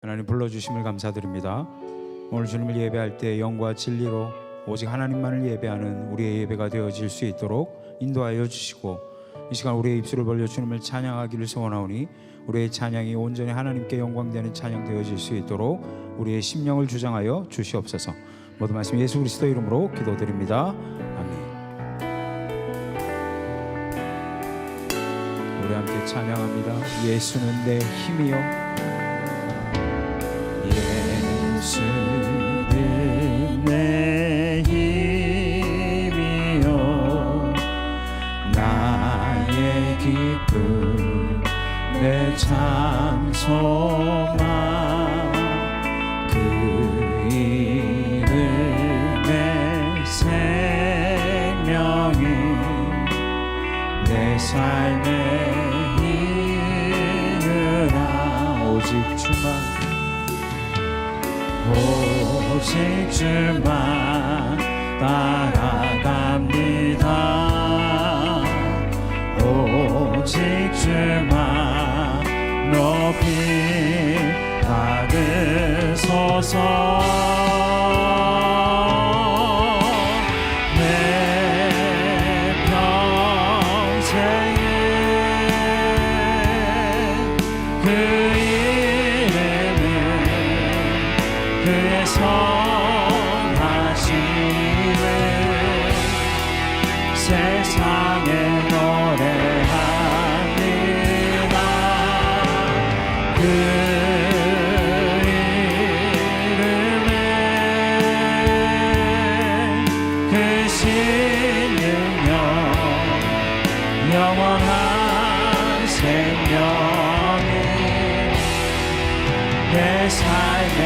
하나님 불러주심을 감사드립니다. 오늘 주님을 예배할 때 영과 진리로 오직 하나님만을 예배하는 우리의 예배가 되어질 수 있도록 인도하여 주시고, 이 시간 우리의 입술을 벌려 주님을 찬양하기를 소원하오니 우리의 찬양이 온전히 하나님께 영광되는 찬양 되어질 수 있도록 우리의 심령을 주장하여 주시옵소서. 모든 말씀 예수 그리스도 이름으로 기도드립니다. 아멘. 우리 함께 찬양합니다. 예수는 내 힘이요, 예수는 내 힘이요, 나의 기쁨, 내 참 소망, 그 이름의 생명이 내 삶의 이유라. 오직 주만 따라갑니다. 오직 주만 높이 받으소서. 내 평생에 그 이름은 그의 선하심을 세상에 노래합니다. 그 이름에 그 신능력 영원한 생명이 내 삶의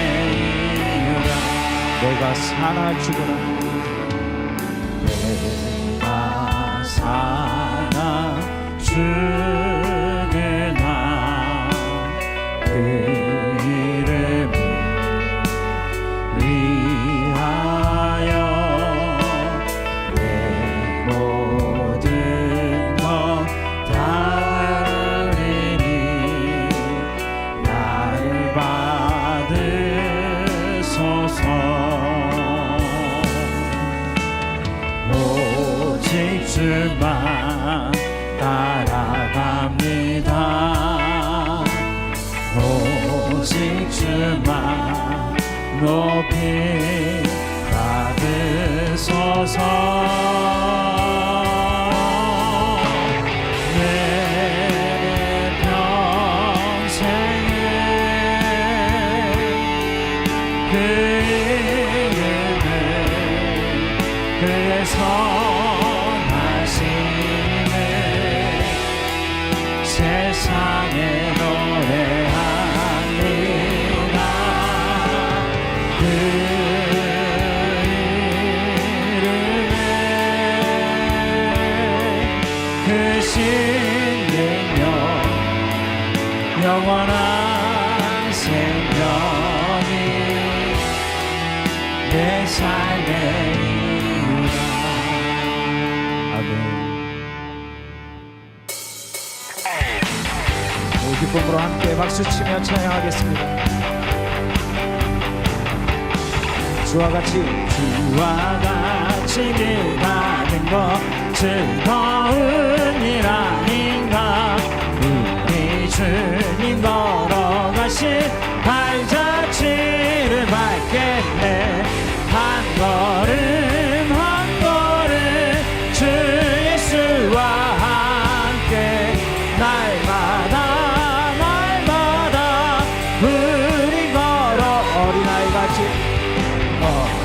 내가 사나 죽으나, 내가 사나 죽으나 그 이름을 위하여 내 모든 것 다르리니 나를 받으소서. 오직 주만 따라갑니다. 오직 주만 높이 받으소서. 내 평생에 그 이름을 그의 선하심을 세상에 노래합니다. 그 이름에 그 신능력 영원한 생명이 내 삶의 이유라. 아멘. 우리 기쁨으로 함께 박수치며 찬양하겠습니다. 주와 같이 일하는 것 즐거운 일 아닌가. 우리 주님 걸어가신 발자취를 밟겠네. 한 걸음 한 걸음 주 예수와 함께 날마다 날마다 우리 걸어.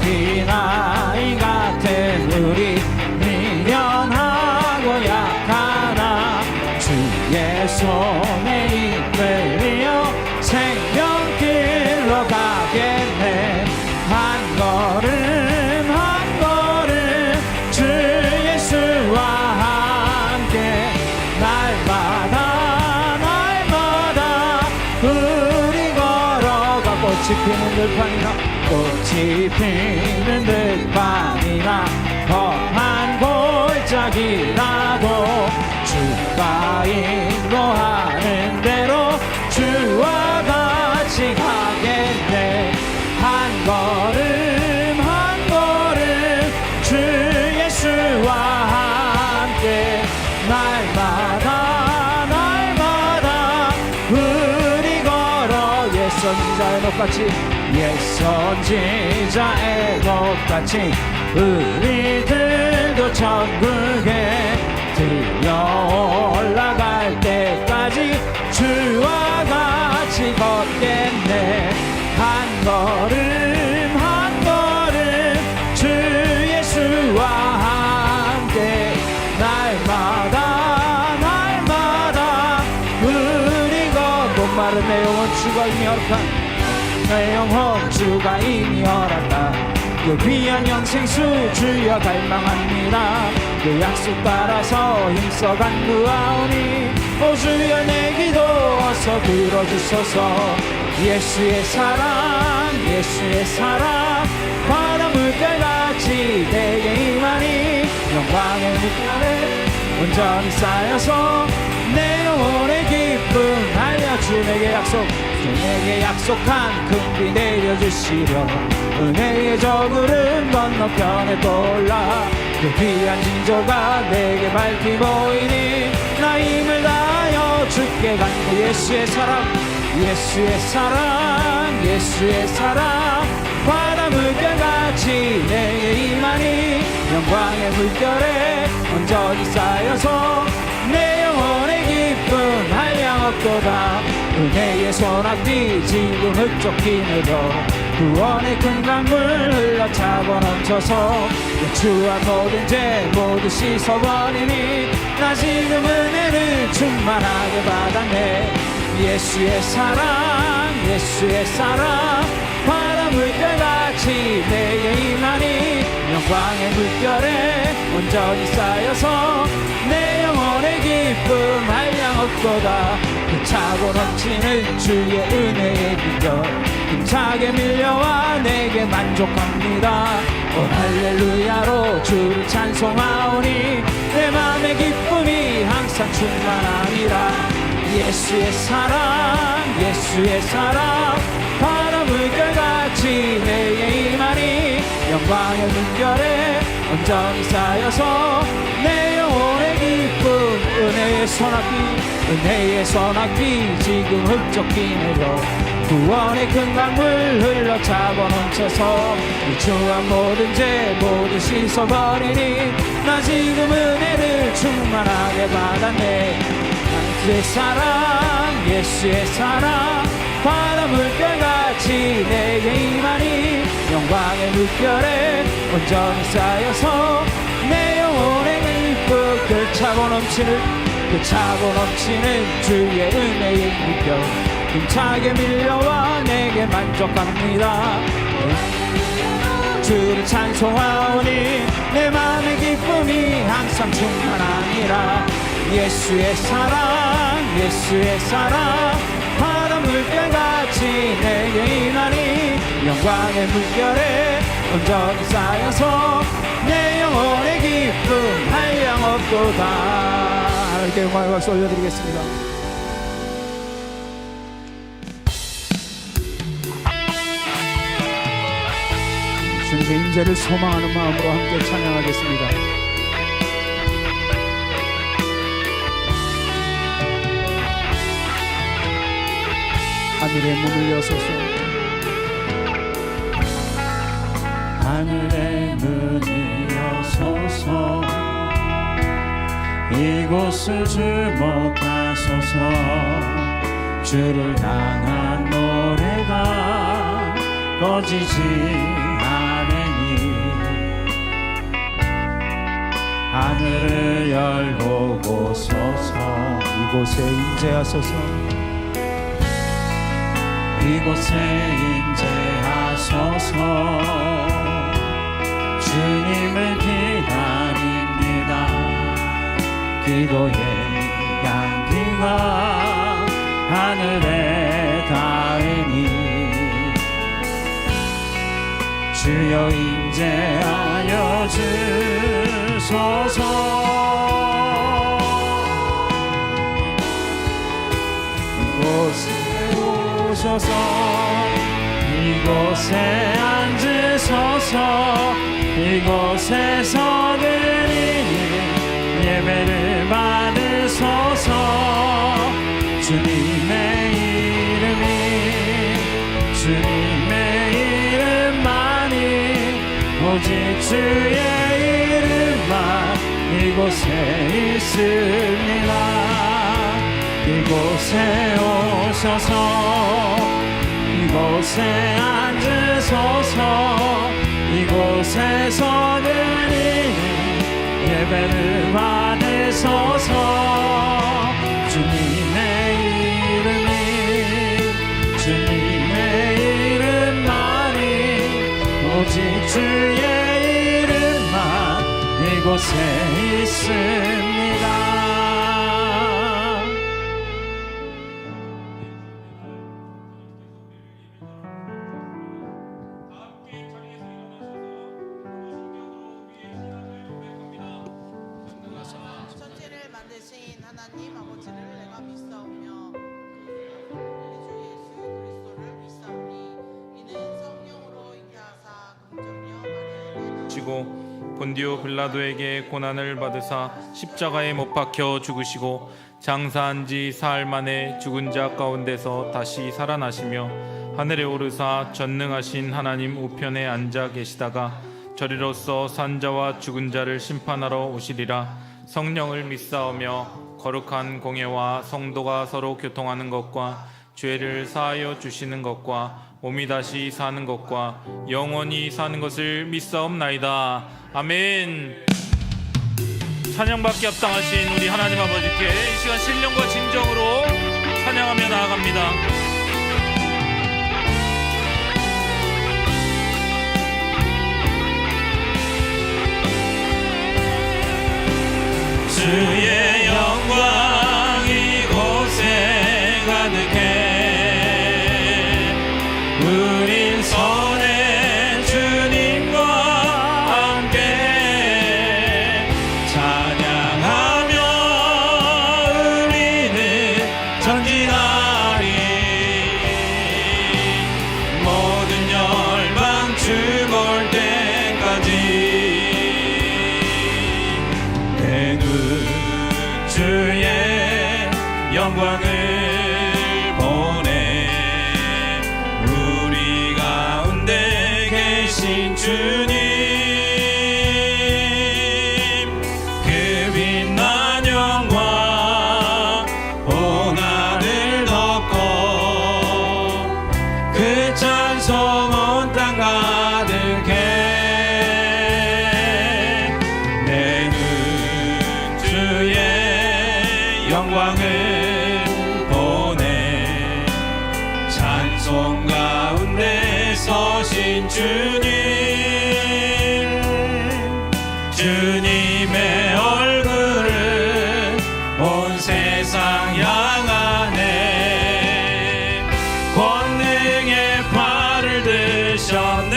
어린아이 같은 우리 미련하고 약하나 주의 손에 이끌려 생명길로 가겠네. 한 걸음 한 걸음 주 예수와 함께 날마다 날마다 우리 걸어가. 꽃이 피는 들판이나 꽃이 피는 들판이나 험한 골짜기라도 주가 인도하는 대로 주와 같이 가게 선지자의 녹같이 옛 선지자의 녹같이 우리들도 천국에 들려 올라갈 때까지 주와 같이 걷겠네. 한 걸음 한 걸음 주 예수와 함께 날마다 날마다 우리 걷고 마른 내 영혼 주가 이미 허락한 내 영혼 주가 이미 허락한 그 귀한 영생수 주여 갈망합니다. 그 약속 따라서 힘써 간구하오니 오 주여 내 기도 어서 들어주소서. 예수의 사랑 예수의 사랑 바다 물결같이 내게 임하니 영광의 물결에 온전히 쌓여서 내 영혼의 기쁨 알려주. 내게 약속 주 내게 약속한 큰 비 내려주시려 은혜의 저 구름 건너편에 떠올라 그 귀한 징조가 내게 밝히 보이니 나 힘을 다하여 주께 간구. 예수의 사랑 예수의 사랑 예수의 사랑 바다 물결같이 내게 임하니 영광의 물결에 온전히 쌓여서 내 영혼의 기쁨 한량없도다. 은혜의 소낙비 지금 흡족히내도 구원의 큰 강물 흘러차고 넘쳐서 주와 모든 죄 모두 씻어버리니 나 지금 은혜를 충만하게 받았네. 예수의 사랑 예수의 사랑 바다 물결같이 내게 임하니 영광의 물결에 온전히 쌓여서 내 영혼의 기쁨 한량없도다. 그 차고 넘치는 주의 은혜의 물결 힘차게 밀려와 내게 만족합니다. 오 할렐루야로 주를 찬송하오니 내 맘의 기쁨이 항상 충만하니라. 예수의 사랑 예수의 사랑 바다 물결같이 내게 임하니 영광의 물결에 온전히 쌓여서 내 영혼의 기쁨 은혜의 소낙비 지금 흡족히 내려 구원의 큰 강물 흘러차고 넘쳐서 주와 모든 죄 모두 씻어버리니 나 지금 은혜를 충만하게 받았네. 예수의 사랑 예수의 사랑 바다 물결같이 내게 임하니 영광의 물결에 온전히 쌓여서 내 영혼의 기쁨 그 차고 넘치는 주의 은혜의 물결 힘차게 밀려와 내게 만족합니다. 주를 찬송하오니 내 마음의 기쁨이 항상 충만하니라. 예수의 사랑 예수의 사랑 바다 물결같이 내게 임하니 영광의 물결에 온전히 쌓여서 내 영혼의 기쁨 한량없도다. 하나님께 영광의 박수 올려드리겠습니다. 주님의 인재를 소망하는 마음으로 함께 찬양하겠습니다. 하늘의 문을 여소서. 하늘의 문을 여소서. 이곳을 주목하소서. 주를 향한 노래가 꺼지지 않으니 하늘을 열고 보소서. 이곳에 임재하소서. 이곳에 임재하소서. 주님을 기다립니다. 기도의 향기가 하늘에 닿으니 주여 임재하여 주소서. 이곳에 오셔서 이곳에 앉으소서. 이곳에서 드리는 예배를 받으소서. 주님의 이름이 오직 주의 이름만 이곳에 있습니다. 이곳에 오셔서 이곳에 앉으소서. 이곳에서 드리는 예배를 받으소서. 주님의 이름만이 오직 주의 이름만 이곳에 있습니다. 천지를 만드신 하나님 아버지를 내가 믿사오며 우리 주 예수 그리스도를 믿사오니 이는 성령으로 잉태하사 긍정녀 마리아에게 지고 본디오 빌라도에게 고난을 받으사 십자가에 못 박혀 죽으시고 장사한 지 사흘 만에 죽은 자 가운데서 다시 살아나시며 하늘에 오르사 전능하신 하나님 우편에 앉아 계시다가 저리로서 산자와 죽은 자를 심판하러 오시리라. 성령을 믿사오며 거룩한 공예와 성도가 서로 교통하는 것과 죄를 사하여 주시는 것과 몸이 다시 사는 것과 영원히 사는 것을 믿사옵나이다. 아멘. 찬양받기 합당하신 우리 하나님 아버지께 이 시간 신령과 진정으로 찬양하며 나아갑니다. 주의 영광 이곳에 가득해 우린 선의 주님과 함께 찬양하며 우리는 전진하리. 모든 열방 주 볼 때까지 내 눈 주의 영광을 보내. 우리 가운데 계신 주님 그 빛난 영광 온 하늘 덮고 그 찬송 온 땅 가득해. 내 눈 주의 영광을 보내. 찬송 가운데 서신 주님 주님의 얼굴을 온 세상 향하네. 권능의 팔을 드셨네.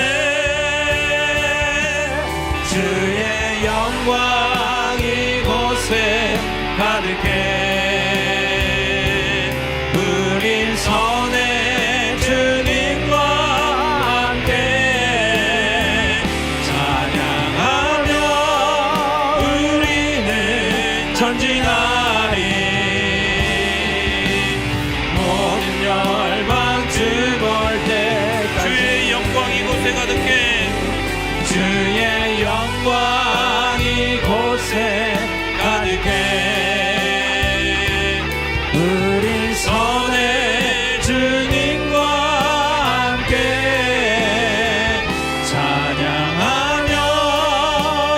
주의 영광 이곳에 가득해. 우린 선의 주님과 함께 찬양하며 우리는 전진하리. 모든 열방 주 볼 때까지 주의 영광 이곳에 가득해. 주의 영광 이곳에 가득해. 우린 선의 주님과 함께 찬양하며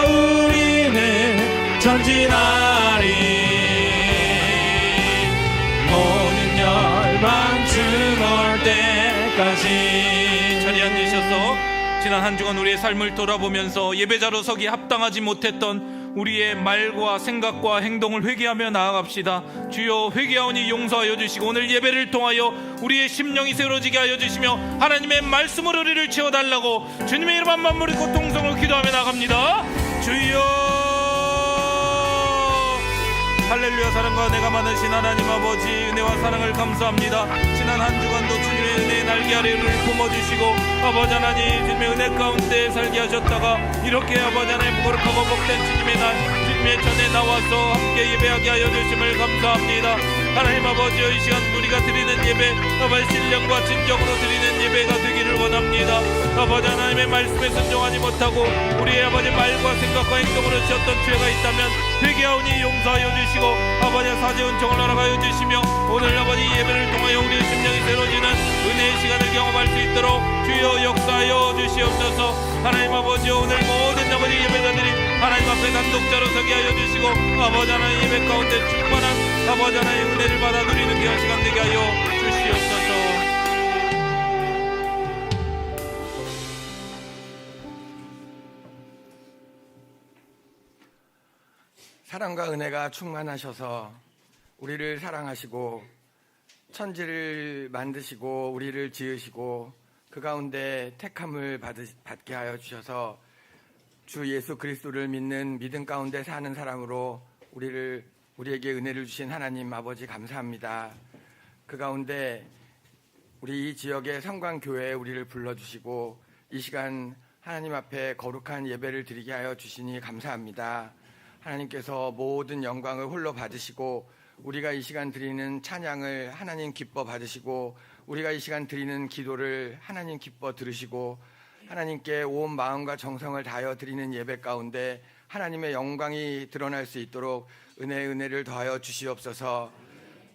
우리는 전진하리. 모든 열방 주 볼 때까지 자리에 앉으셔서 지난 한 주간 우리의 삶을 돌아보면서 예배자로 서기 합당하지 못했던 우리의 말과 생각과 행동을 회개하며 나아갑시다. 주여 회개하오니 용서하여 주시고 오늘 예배를 통하여 우리의 심령이 새로지게 하여 주시며 하나님의 말씀으로 우리를 채워달라고 주님의 이름 한 만물의 고통성을 기도하며 나갑니다. 주여 할렐루야. 사랑과 은혜가 많으신 하나님 아버지 은혜와 사랑을 감사합니다. 지난 한 주간도 주님의 은혜의 날개 아래 우리를 품어주시고 아버지 하나님 주님의 은혜 가운데 살게 하셨다가 이렇게 아버지 하나님 거룩하고 복된 주님의 날 주님의 전에 나와서 함께 예배하게 하여 주심을 감사합니다. 하나님 아버지여 이 시간 우리가 드리는 예배 아버지 신령과 진정으로 드리는 예배가 되기를 원합니다. 아버지 하나님의 말씀에 순종하지 못하고 우리의 아버지 말과 생각과 행동으로 지었던 죄가 있다면 회개하오니 용서하여 주시고 아버지 사죄 은총을 허락하여 주시며 오늘 아버지 예배를 통하여 우리의 심령이 새로지는 은혜의 시간을 경험할 수 있도록 주여 역사하여 주시옵소서. 하나님 아버지 오늘 모든 아버지 예배자들이 하나님 앞에 단독자로 서게 하여 주시고 아버지 하나님 예배 가운데 충만한 아버지 하나님 은혜를 받아 누리는 귀한 시간 되게 하여 주시옵소서. 사랑과 은혜가 충만하셔서 우리를 사랑하시고 천지를 만드시고 우리를 지으시고 그 가운데 택함을 받게 하여 주셔서 주 예수 그리스도를 믿는 믿음 가운데 사는 사람으로 우리에게 은혜를 주신 하나님 아버지 감사합니다. 그 가운데 우리 이 지역의 성광교회에 우리를 불러주시고 이 시간 하나님 앞에 거룩한 예배를 드리게 하여 주시니 감사합니다. 하나님께서 모든 영광을 홀로 받으시고 우리가 이 시간 드리는 찬양을 하나님 기뻐 받으시고 우리가 이 시간 드리는 기도를 하나님 기뻐 들으시고 하나님께 온 마음과 정성을 다하여 드리는 예배 가운데 하나님의 영광이 드러날 수 있도록 은혜를 더하여 주시옵소서.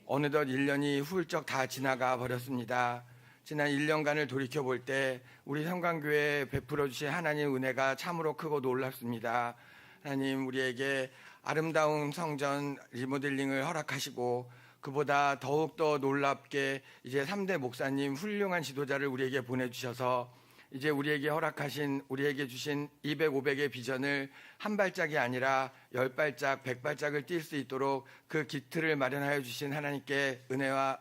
어느덧 1년이 훌쩍 다 지나가 버렸습니다. 지난 1년간을 돌이켜볼 때 우리 성광교회에 베풀어 주신 하나님의 은혜가 참으로 크고 놀랍습니다. 하나님 우리에게 아름다운 성전 리모델링을 허락하시고 그보다 더욱더 놀랍게 이제 3대 목사님 훌륭한 지도자를 우리에게 보내주셔서 이제 우리에게 주신 200, 500의 비전을 한 발짝이 아니라 10발짝, 100발짝을 뛸 수 있도록 그 기틀을 마련하여 주신 하나님께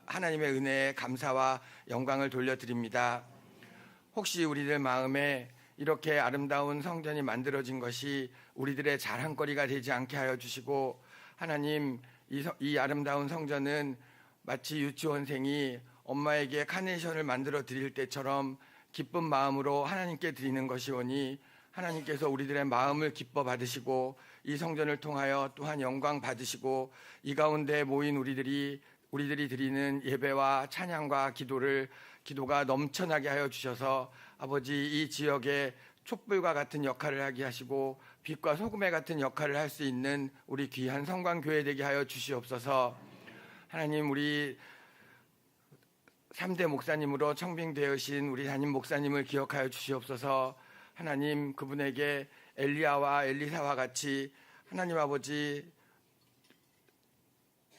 하나님의 은혜에 감사와 영광을 돌려드립니다. 혹시 우리들 마음에 이렇게 아름다운 성전이 만들어진 것이 우리들의 자랑거리가 되지 않게 하여 주시고 하나님 이 아름다운 성전은 마치 유치원생이 엄마에게 카네이션을 만들어 드릴 때처럼 기쁜 마음으로 하나님께 드리는 것이오니 하나님께서 우리들의 마음을 기뻐 받으시고 이 성전을 통하여 또한 영광 받으시고 이 가운데 모인 우리들이 드리는 예배와 찬양과 기도가 넘쳐나게 하여 주셔서 아버지 이 지역에 촛불과 같은 역할을 하게 하시고 빛과 소금의 같은 역할을 할 수 있는 우리 귀한 성광교회 되게 하여 주시옵소서. 하나님 우리 3대 목사님으로 청빙되으신 우리 담임 목사님을 기억하여 주시옵소서. 하나님 그분에게 엘리야와 엘리사와 같이 하나님 아버지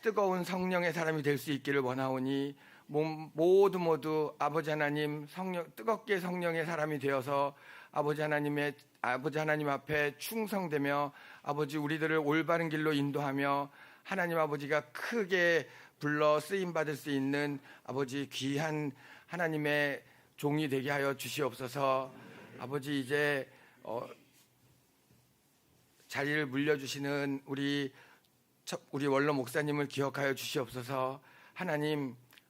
뜨거운 성령의 사람이 될 수 있기를 원하오니 모두 아버지 하나님 뜨겁게 성령의 사람이 되어서 아버지 하나님 앞에 충성되며 아버지 우리들을 올바른 길로 인도하며 하나님 아버지가 크게 불러 쓰임 받을 수 있는 아버지 귀한 하나님의 종이 되게 하여 주시옵소서. 아버지 이제 자리를 물려주시는 우리 원로 목사님을 기억하여 주시옵소서.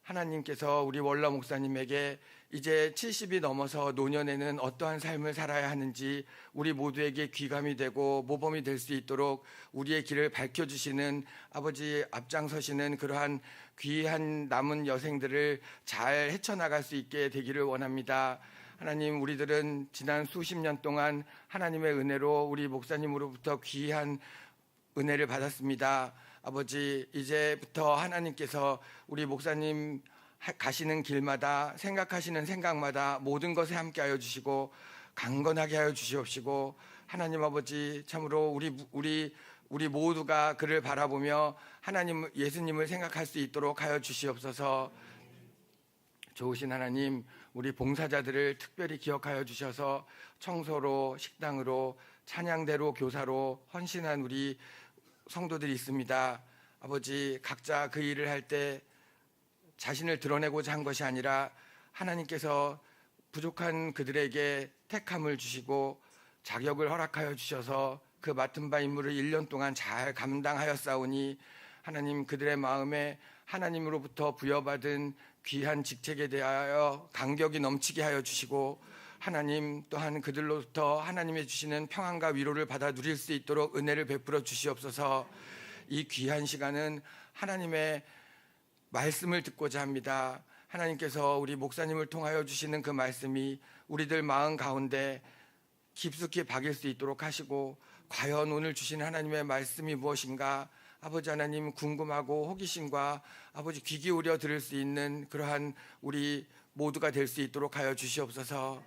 하나님께서 우리 원로 목사님에게 이제 70이 넘어서 노년에는 어떠한 삶을 살아야 하는지 우리 모두에게 귀감이 되고 모범이 될 수 있도록 우리의 길을 밝혀주시는 아버지 앞장서시는 그러한 귀한 남은 여생들을 잘 헤쳐나갈 수 있게 되기를 원합니다. 하나님 우리들은 지난 수십 년 동안 하나님의 은혜로 우리 목사님으로부터 귀한 은혜를 받았습니다. 아버지 이제부터 하나님께서 우리 목사님 가시는 길마다 생각하시는 생각마다 모든 것에 함께하여 주시고 강건하게 하여 주시옵시고 하나님 아버지 참으로 우리 모두가 그를 바라보며 하나님 예수님을 생각할 수 있도록 하여 주시옵소서. 좋으신 하나님 우리 봉사자들을 특별히 기억하여 주셔서 청소로 식당으로 찬양대로 교사로 헌신한 우리 성도들이 있습니다. 아버지 각자 그 일을 할 때 자신을 드러내고자 한 것이 아니라 하나님께서 부족한 그들에게 택함을 주시고 자격을 허락하여 주셔서 그 맡은 바 임무를 1년 동안 잘 감당하였사오니 하나님 그들의 마음에 하나님으로부터 부여받은 귀한 직책에 대하여 감격이 넘치게 하여 주시고 하나님 또한 그들로부터 하나님의 주시는 평안과 위로를 받아 누릴 수 있도록 은혜를 베풀어 주시옵소서. 이 귀한 시간은 하나님의 말씀을 듣고자 합니다. 하나님께서 우리 목사님을 통하여 주시는 그 말씀이 우리들 마음 가운데 깊숙이 박일 수 있도록 하시고, 과연 오늘 주신 하나님의 말씀이 무엇인가 아버지 하나님 궁금하고 호기심과 아버지 귀 기울여 들을 수 있는 그러한 우리 모두가 될 수 있도록 하여 주시옵소서.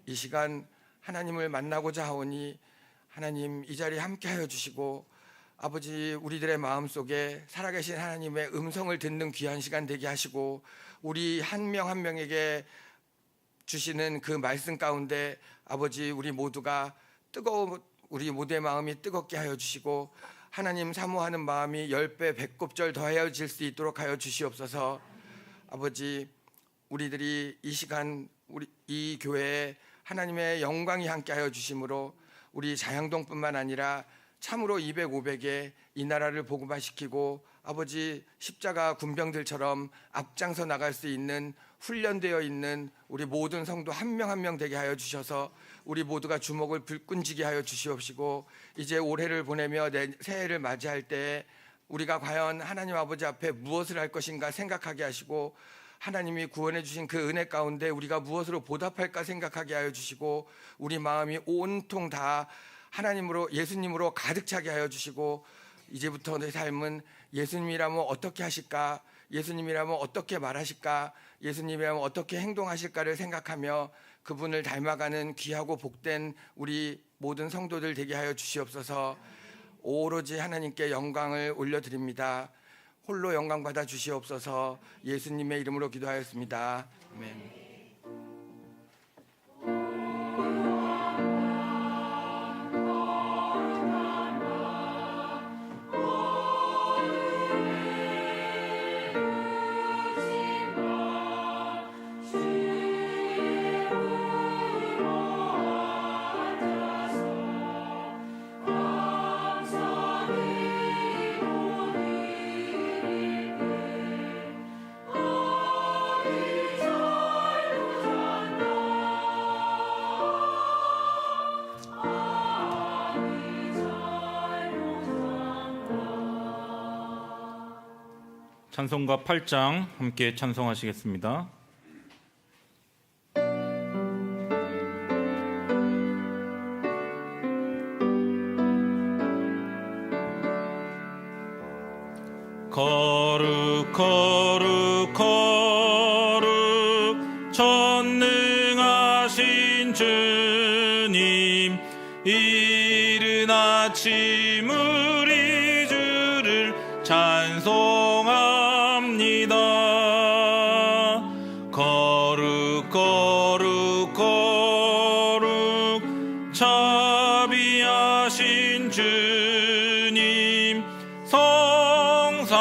이 시간 하나님을 만나고자 하오니 하나님 이 자리에 함께하여 주시고, 아버지 우리들의 마음속에 살아계신 하나님의 음성을 듣는 귀한 시간 되게 하시고, 우리 한 명 한 명에게 주시는 그 말씀 가운데 아버지 우리 모두가 우리 모두의 마음이 뜨겁게 하여 주시고, 하나님 사모하는 마음이 10배 100곱절 더하여질 수 있도록 하여 주시옵소서. 아버지 우리들이 이 시간 이 교회에 하나님의 영광이 함께 하여 주심으로 우리 자양동뿐만 아니라 참으로 200, 500에 이 나라를 복음화시키고 아버지 십자가 군병들처럼 앞장서 나갈 수 있는 훈련되어 있는 우리 모든 성도 한 명 한 명 되게 하여 주셔서 우리 모두가 주목을 불끈지게 하여 주시옵시고, 이제 올해를 보내며 새해를 맞이할 때 우리가 과연 하나님 아버지 앞에 무엇을 할 것인가 생각하게 하시고, 하나님이 구원해 주신 그 은혜 가운데 우리가 무엇으로 보답할까 생각하게 하여 주시고, 우리 마음이 온통 다 하나님으로 예수님으로 가득 차게 하여 주시고, 이제부터 내 삶은 예수님이라면 어떻게 하실까, 예수님이라면 어떻게 말하실까, 예수님이라면 어떻게 행동하실까를 생각하며 그분을 닮아가는 귀하고 복된 우리 모든 성도들 되게 하여 주시옵소서. 오로지 하나님께 영광을 올려드립니다. 홀로 영광 받아 주시옵소서. 예수님의 이름으로 기도하였습니다. 아멘. 찬송가 8장 함께 찬송하시겠습니다. 거룩 거룩 거룩 전능하신 주님, 이른 아침 우리 주를 찬송합니다. 거룩 거룩 거룩 자비하신 주님, 성삼위일체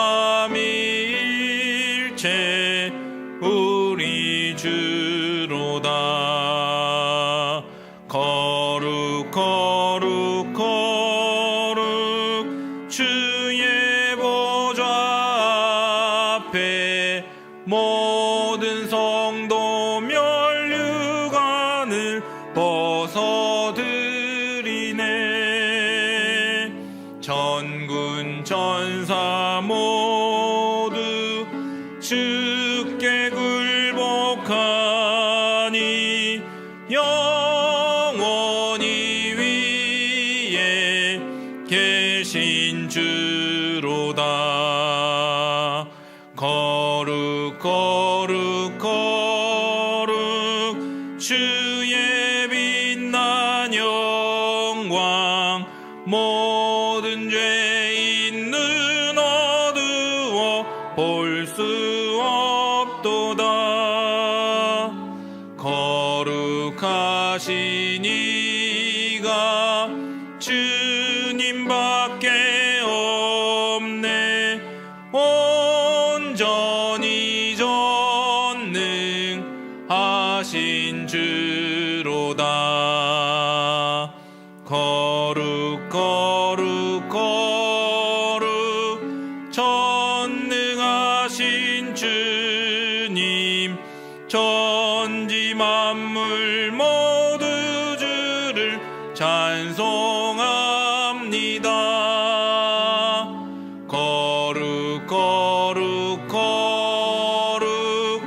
우리 주로다. 거룩 거룩 거룩 주의 보좌 앞에 모든 성도 면류관을 벗어드리네. 전군 전사 모두 주께 굴복하니 영원히 위에 계신 주로다. 거룩 거룩 거룩 주의 빛난 영광, 모든 죄인 눈 어두워 볼 수 없도다. 거룩하신 이가 주님밖에 없네. 온전히 전능하신 주로다. 거룩 거룩 거룩 전능하신 주님, 전지 만물 모두 주를 찬송합니다. 거룩 거룩 거룩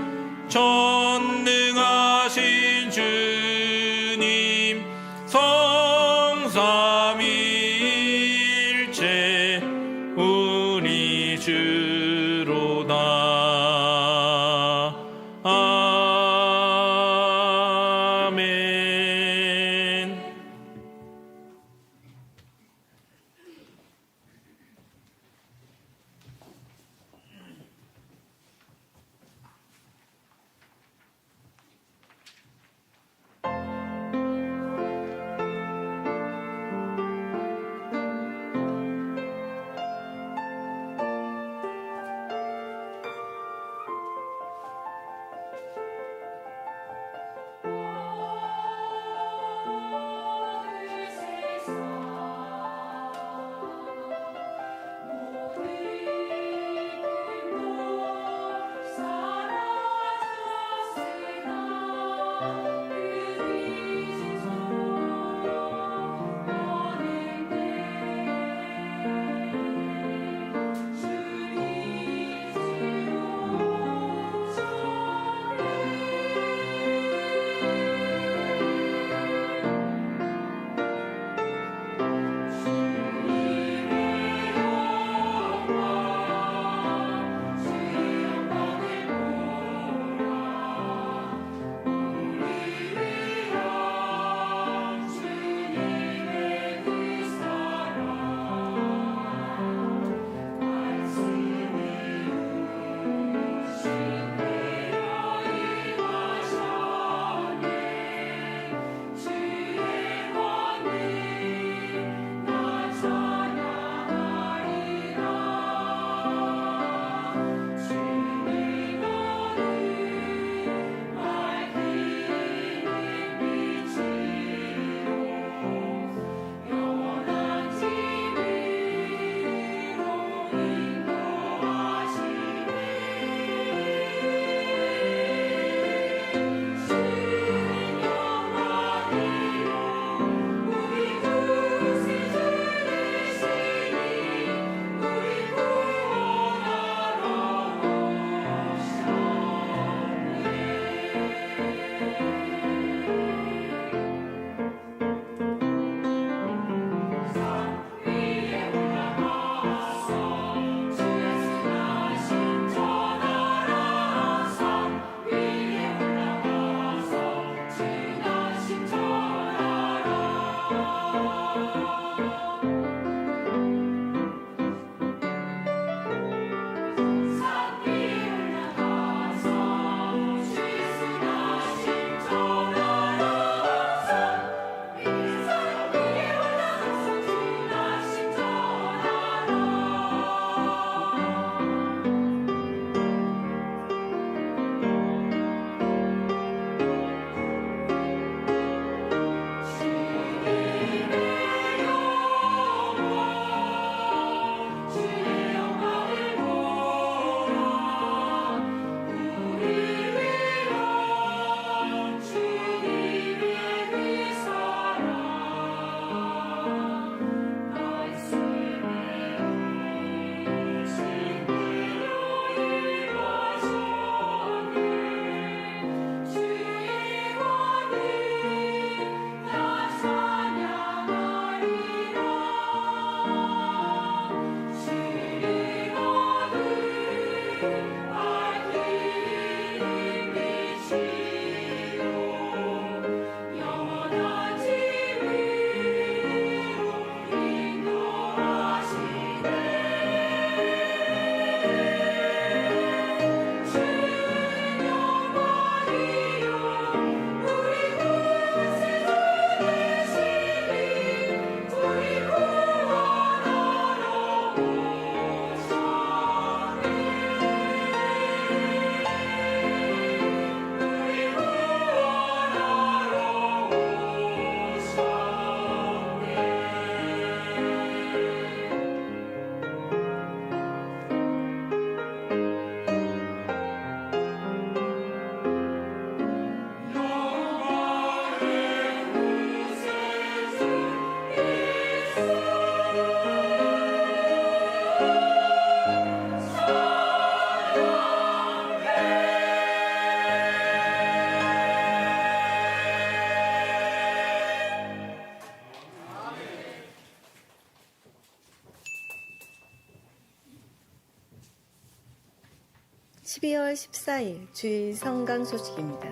12월 14일 주일 성강 소식입니다.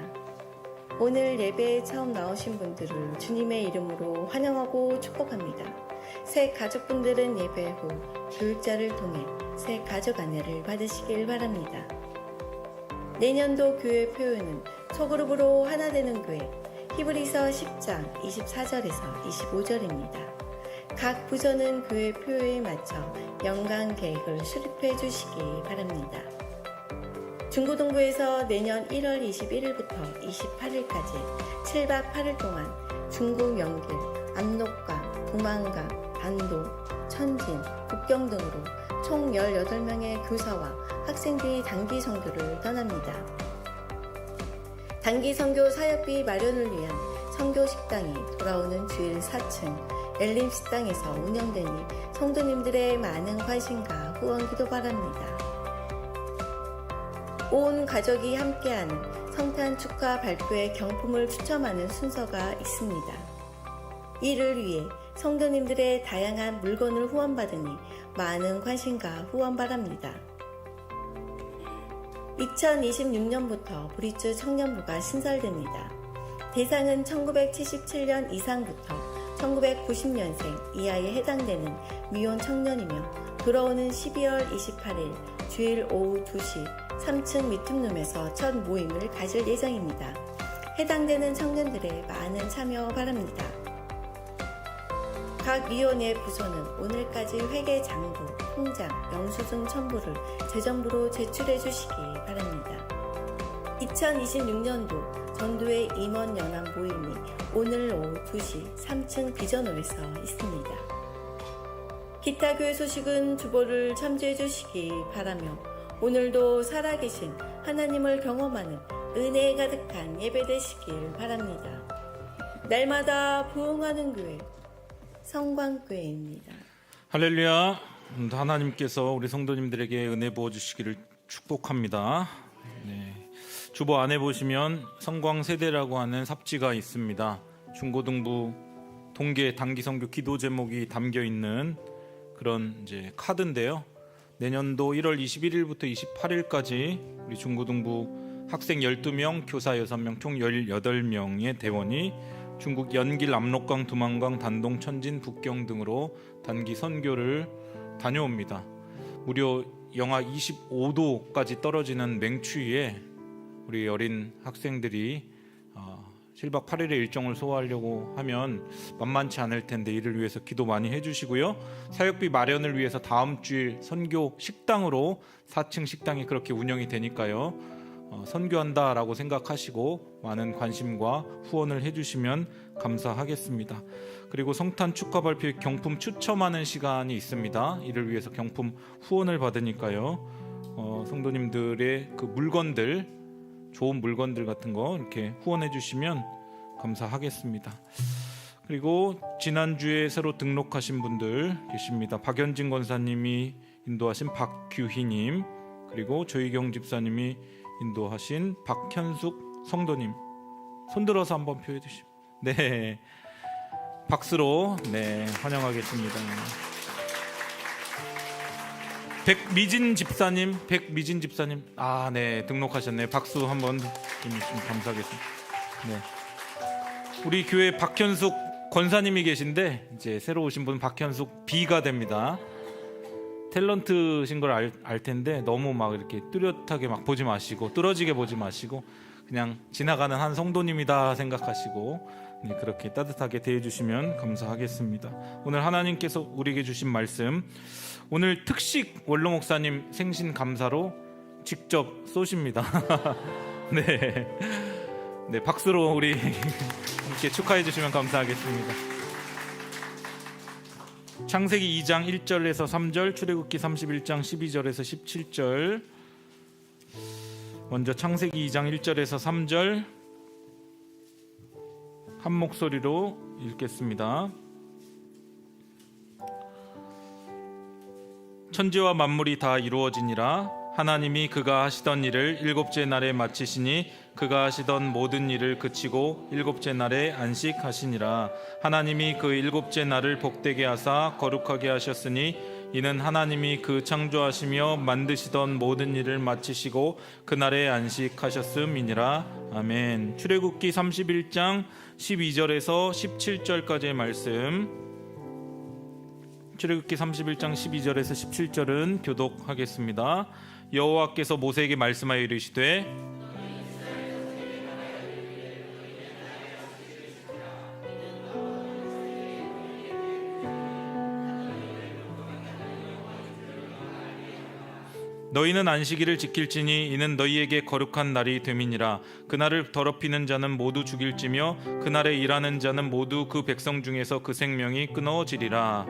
오늘 예배에 처음 나오신 분들을 주님의 이름으로 환영하고 축복합니다. 새 가족분들은 예배 후 교육자를 통해 새 가족 안내를 받으시길 바랍니다. 내년도 교회 표요는 소그룹으로 하나 되는 교회 히브리서 10장 24절에서 25절입니다. 각 부서는 교회 표요에 맞춰 연간 계획을 수립해 주시기 바랍니다. 중고등부에서 내년 1월 21일부터 28일까지 7박 8일 동안 중국 연길, 압록강, 도만강, 단도, 천진, 북경 등으로 총 18명의 교사와 학생들이 단기 선교를 떠납니다. 단기 선교 사역비 마련을 위한 선교 식당이 돌아오는 주일 4층 엘림 식당에서 운영되니 성도님들의 많은 관심과 후원 기도 바랍니다. 온 가족이 함께하는 성탄 축하 발표회 경품을 추첨하는 순서가 있습니다. 이를 위해 성도님들의 다양한 물건을 후원받으니 많은 관심과 후원 바랍니다. 2026년부터 브리츠 청년부가 신설됩니다. 대상은 1977년 이상부터 1990년생 이하에 해당되는 미혼 청년이며 들어오는 12월 28일 주일 오후 2시 3층 미툼룸에서 첫 모임을 가질 예정입니다. 해당되는 청년들의 많은 참여 바랍니다. 각 위원회 부서는 오늘까지 회계 장부, 통장, 영수증 첨부를 재정부로 제출해 주시기 바랍니다. 2026년도 전도회 임원 연합 모임이 오늘 오후 2시 3층 비전홀에서 있습니다. 기타 교회 소식은 주보를 참조해 주시기 바라며 오늘도 살아계신 하나님을 경험하는 은혜 가득한 예배 되시길 바랍니다. 날마다 부흥하는 교회 성광교회입니다. 할렐루야. 하나님께서 우리 성도님들에게 은혜 부어주시기를 축복합니다. 네. 주보 안에 보시면 성광세대라고 하는 삽지가 있습니다. 중고등부 동계 단기선교 기도 제목이 담겨 있는 그런 이제 카드인데요. 내년도 1월 21일부터 28일까지 우리 중고등부 학생 12명, 교사 6명, 총 18명의 대원이 중국 연길, 압록강, 두만강, 단동, 천진, 북경 등으로 단기 선교를 다녀옵니다. 무려 영하 25도까지 떨어지는 맹추위에 우리 어린 학생들이 7박 8일의 일정을 소화하려고 하면 만만치 않을 텐데 이를 위해서 기도 많이 해주시고요. 사역비 마련을 위해서 다음 주일 선교 식당으로 4층 식당이 그렇게 운영이 되니까요. 선교한다라고 생각하시고 많은 관심과 후원을 해주시면 감사하겠습니다. 그리고 성탄 축하 발표 경품 추첨하는 시간이 있습니다. 이를 위해서 경품 후원을 받으니까요. 성도님들의 그 물건들, 좋은 물건들 같은 거 이렇게 후원해 주시면 감사하겠습니다. 그리고 지난주에 새로 등록하신 분들 계십니다. 박연진 권사님이 인도하신 박규희님, 그리고 조희경 집사님이 인도하신 박현숙 성도님, 손들어서 한번 표해 주시면 네, 박수로 네 환영하겠습니다. 백미진 집사님, 네 등록하셨네요. 박수 한번 좀 감사하겠습니다. 네, 우리 교회 박현숙 권사님이 계신데 이제 새로 오신 분 박현숙 B가 됩니다. 탤런트신 걸 알 텐데 너무 막 이렇게 뚜렷하게 막 보지 마시고 뚫어지게 보지 마시고 그냥 지나가는 한 성도님이다 생각하시고 네, 그렇게 따뜻하게 대해주시면 감사하겠습니다. 오늘 하나님께서 우리에게 주신 말씀, 오늘 특식 원로 목사님 생신 감사로 직접 쏘십니다. 네, 네 박수로 우리 함께 축하해 주시면 감사하겠습니다. 창세기 2장 1절에서 3절, 출애굽기 31장 12절에서 17절. 먼저 창세기 2장 1절에서 3절 한 목소리로 읽겠습니다. 천지와 만물이 다 이루어지니라. 하나님이 그가 하시던 일을 일곱째 날에 마치시니 그가 하시던 모든 일을 그치고 일곱째 날에 안식하시니라. 하나님이 그 일곱째 날을 복되게 하사 거룩하게 하셨으니 이는 하나님이 그 창조하시며 만드시던 모든 일을 마치시고 그날에 안식하셨음이니라. 아멘. 출애굽기 31장 12절에서 17절까지의 말씀, 출애굽기 31장 12절에서 17절은 교독하겠습니다. 여호와께서 모세에게 말씀하여 이르시되 너희는 안식일을 지킬지니 이는 너희에게 거룩한 날이 됨이니라. 그날을 더럽히는 자는 모두 죽일지며 그날에 일하는 자는 모두 그 백성 중에서 그 생명이 끊어지리라.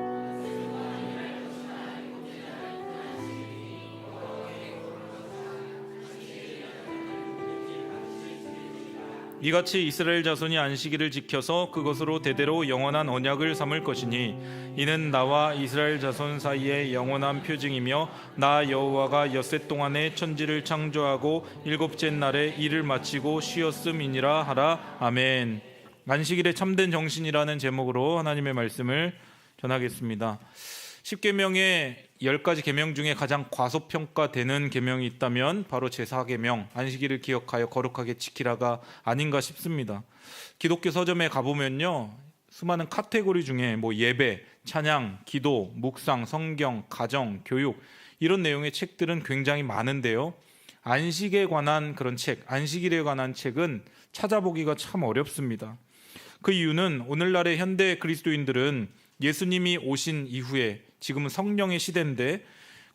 이같이 이스라엘 자손이 안식일을 지켜서 그것으로 대대로 영원한 언약을 삼을 것이니 이는 나와 이스라엘 자손 사이의 영원한 표징이며 나 여호와가 엿새 동안에 천지를 창조하고 일곱째 날에 일을 마치고 쉬었음이니라 하라. 아멘. 안식일의 참된 정신이라는 제목으로 하나님의 말씀을 전하겠습니다. 10계명의 10가지 계명 중에 가장 과소평가되는 계명이 있다면 바로 제4계명 안식일을 기억하여 거룩하게 지키라가 아닌가 싶습니다. 기독교 서점에 가보면요, 수많은 카테고리 중에 예배, 찬양, 기도, 묵상, 성경, 가정, 교육 이런 내용의 책들은 굉장히 많은데요, 안식에 관한 그런 책, 안식일에 관한 책은 찾아보기가 참 어렵습니다. 그 이유는 오늘날의 현대 그리스도인들은 예수님이 오신 이후에 지금은 성령의 시대인데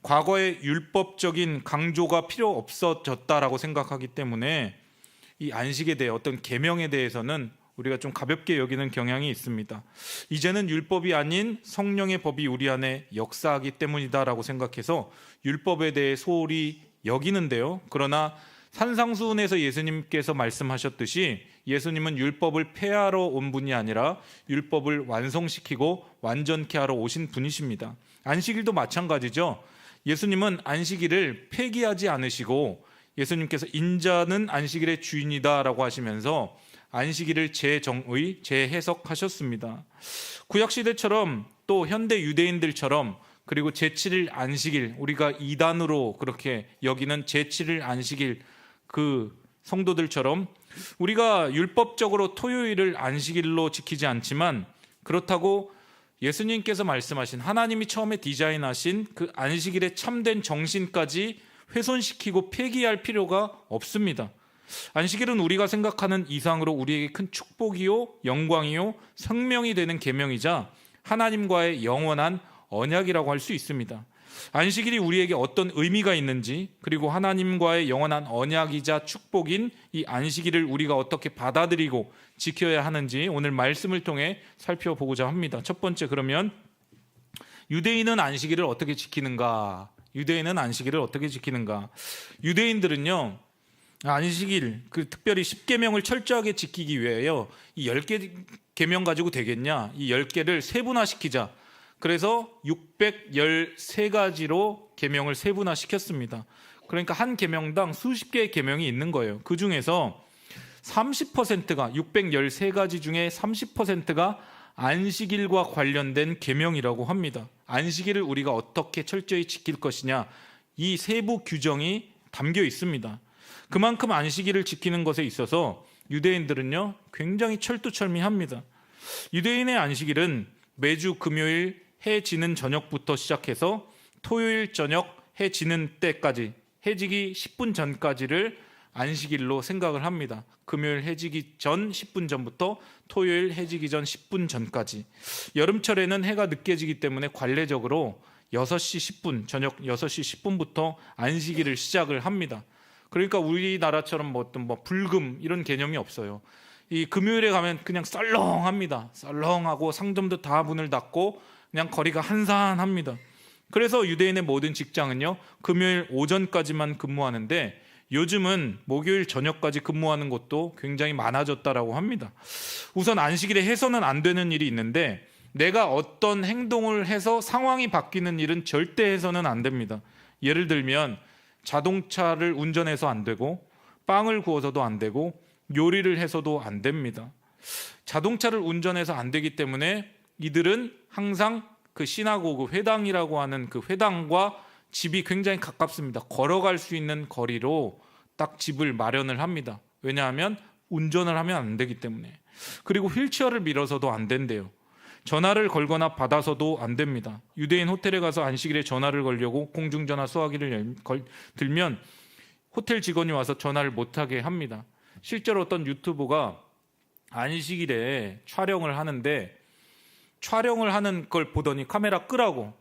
과거의 율법적인 강조가 필요 없어졌다라고 생각하기 때문에 이 안식에 대해 어떤 계명에 대해서는 우리가 좀 가볍게 여기는 경향이 있습니다. 이제는 율법이 아닌 성령의 법이 우리 안에 역사하기 때문이다라고 생각해서 율법에 대해 소홀히 여기는데요, 그러나 산상수훈에서 예수님께서 말씀하셨듯이 예수님은 율법을 폐하러 온 분이 아니라 율법을 완성시키고 완전케 하러 오신 분이십니다. 안식일도 마찬가지죠. 예수님은 안식일을 폐기하지 않으시고 예수님께서 인자는 안식일의 주인이다라고 하시면서 안식일을 재정의, 재해석하셨습니다. 구약시대처럼 또 현대 유대인들처럼 그리고 제7일 안식일, 우리가 이단으로 그렇게 여기는 제7일 안식일 그 성도들처럼 우리가 율법적으로 토요일을 안식일로 지키지 않지만 그렇다고 예수님께서 말씀하신 하나님이 처음에 디자인하신 그 안식일의 참된 정신까지 훼손시키고 폐기할 필요가 없습니다. 안식일은 우리가 생각하는 이상으로 우리에게 큰 축복이요, 영광이요, 생명이 되는 계명이자 하나님과의 영원한 언약이라고 할 수 있습니다. 안식일이 우리에게 어떤 의미가 있는지, 그리고 하나님과의 영원한 언약이자 축복인 이 안식일을 우리가 어떻게 받아들이고 지켜야 하는지 오늘 말씀을 통해 살펴보고자 합니다. 첫 번째, 그러면 유대인은 안식일을 어떻게 지키는가? 유대인은 안식일을 어떻게 지키는가? 유대인들은요, 안식일, 특별히 10계명을 철저하게 지키기 위해요, 이 10개 계명 가지고 되겠냐? 이 10개를 세분화시키자. 그래서 613가지로 계명을 세분화시켰습니다. 그러니까 한 계명당 수십 개의 계명이 있는 거예요. 그 중에서 30%가 613가지 중에 30%가 안식일과 관련된 계명이라고 합니다. 안식일을 우리가 어떻게 철저히 지킬 것이냐, 이 세부 규정이 담겨 있습니다. 그만큼 안식일을 지키는 것에 있어서 유대인들은요, 굉장히 철두철미합니다. 유대인의 안식일은 매주 금요일 해 지는 저녁부터 시작해서 토요일 저녁 해 지는 때까지, 해지기 10분 전까지를 안식일로 생각을 합니다. 금요일 해지기 전 10분 전부터 토요일 해지기 전 10분 전까지. 여름철에는 해가 늦게 지기 때문에 관례적으로 6시 10분, 저녁 6시 10분부터 안식일을 시작을 합니다. 그러니까 우리나라처럼 어떤 불금 이런 개념이 없어요. 이 금요일에 가면 그냥 썰렁합니다. 썰렁하고 상점도 다 문을 닫고 그냥 거리가 한산합니다. 그래서 유대인의 모든 직장은요, 금요일 오전까지만 근무하는데 요즘은 목요일 저녁까지 근무하는 곳도 굉장히 많아졌다라고 합니다. 우선 안식일에 해서는 안 되는 일이 있는데, 내가 어떤 행동을 해서 상황이 바뀌는 일은 절대 해서는 안 됩니다. 예를 들면 자동차를 운전해서 안 되고, 빵을 구워서도 안 되고, 요리를 해서도 안 됩니다. 자동차를 운전해서 안 되기 때문에 이들은 항상 그 시나고그 회당이라고 하는 그 회당과 집이 굉장히 가깝습니다. 걸어갈 수 있는 거리로 딱 집을 마련을 합니다. 왜냐하면 운전을 하면 안 되기 때문에. 그리고 휠체어를 밀어서도 안 된대요. 전화를 걸거나 받아서도 안 됩니다. 유대인 호텔에 가서 안식일에 전화를 걸려고 공중전화 수화기를 들면 호텔 직원이 와서 전화를 못하게 합니다. 실제로 어떤 유튜버가 안식일에 촬영을 하는데 촬영을 하는 걸 보더니 카메라 끄라고,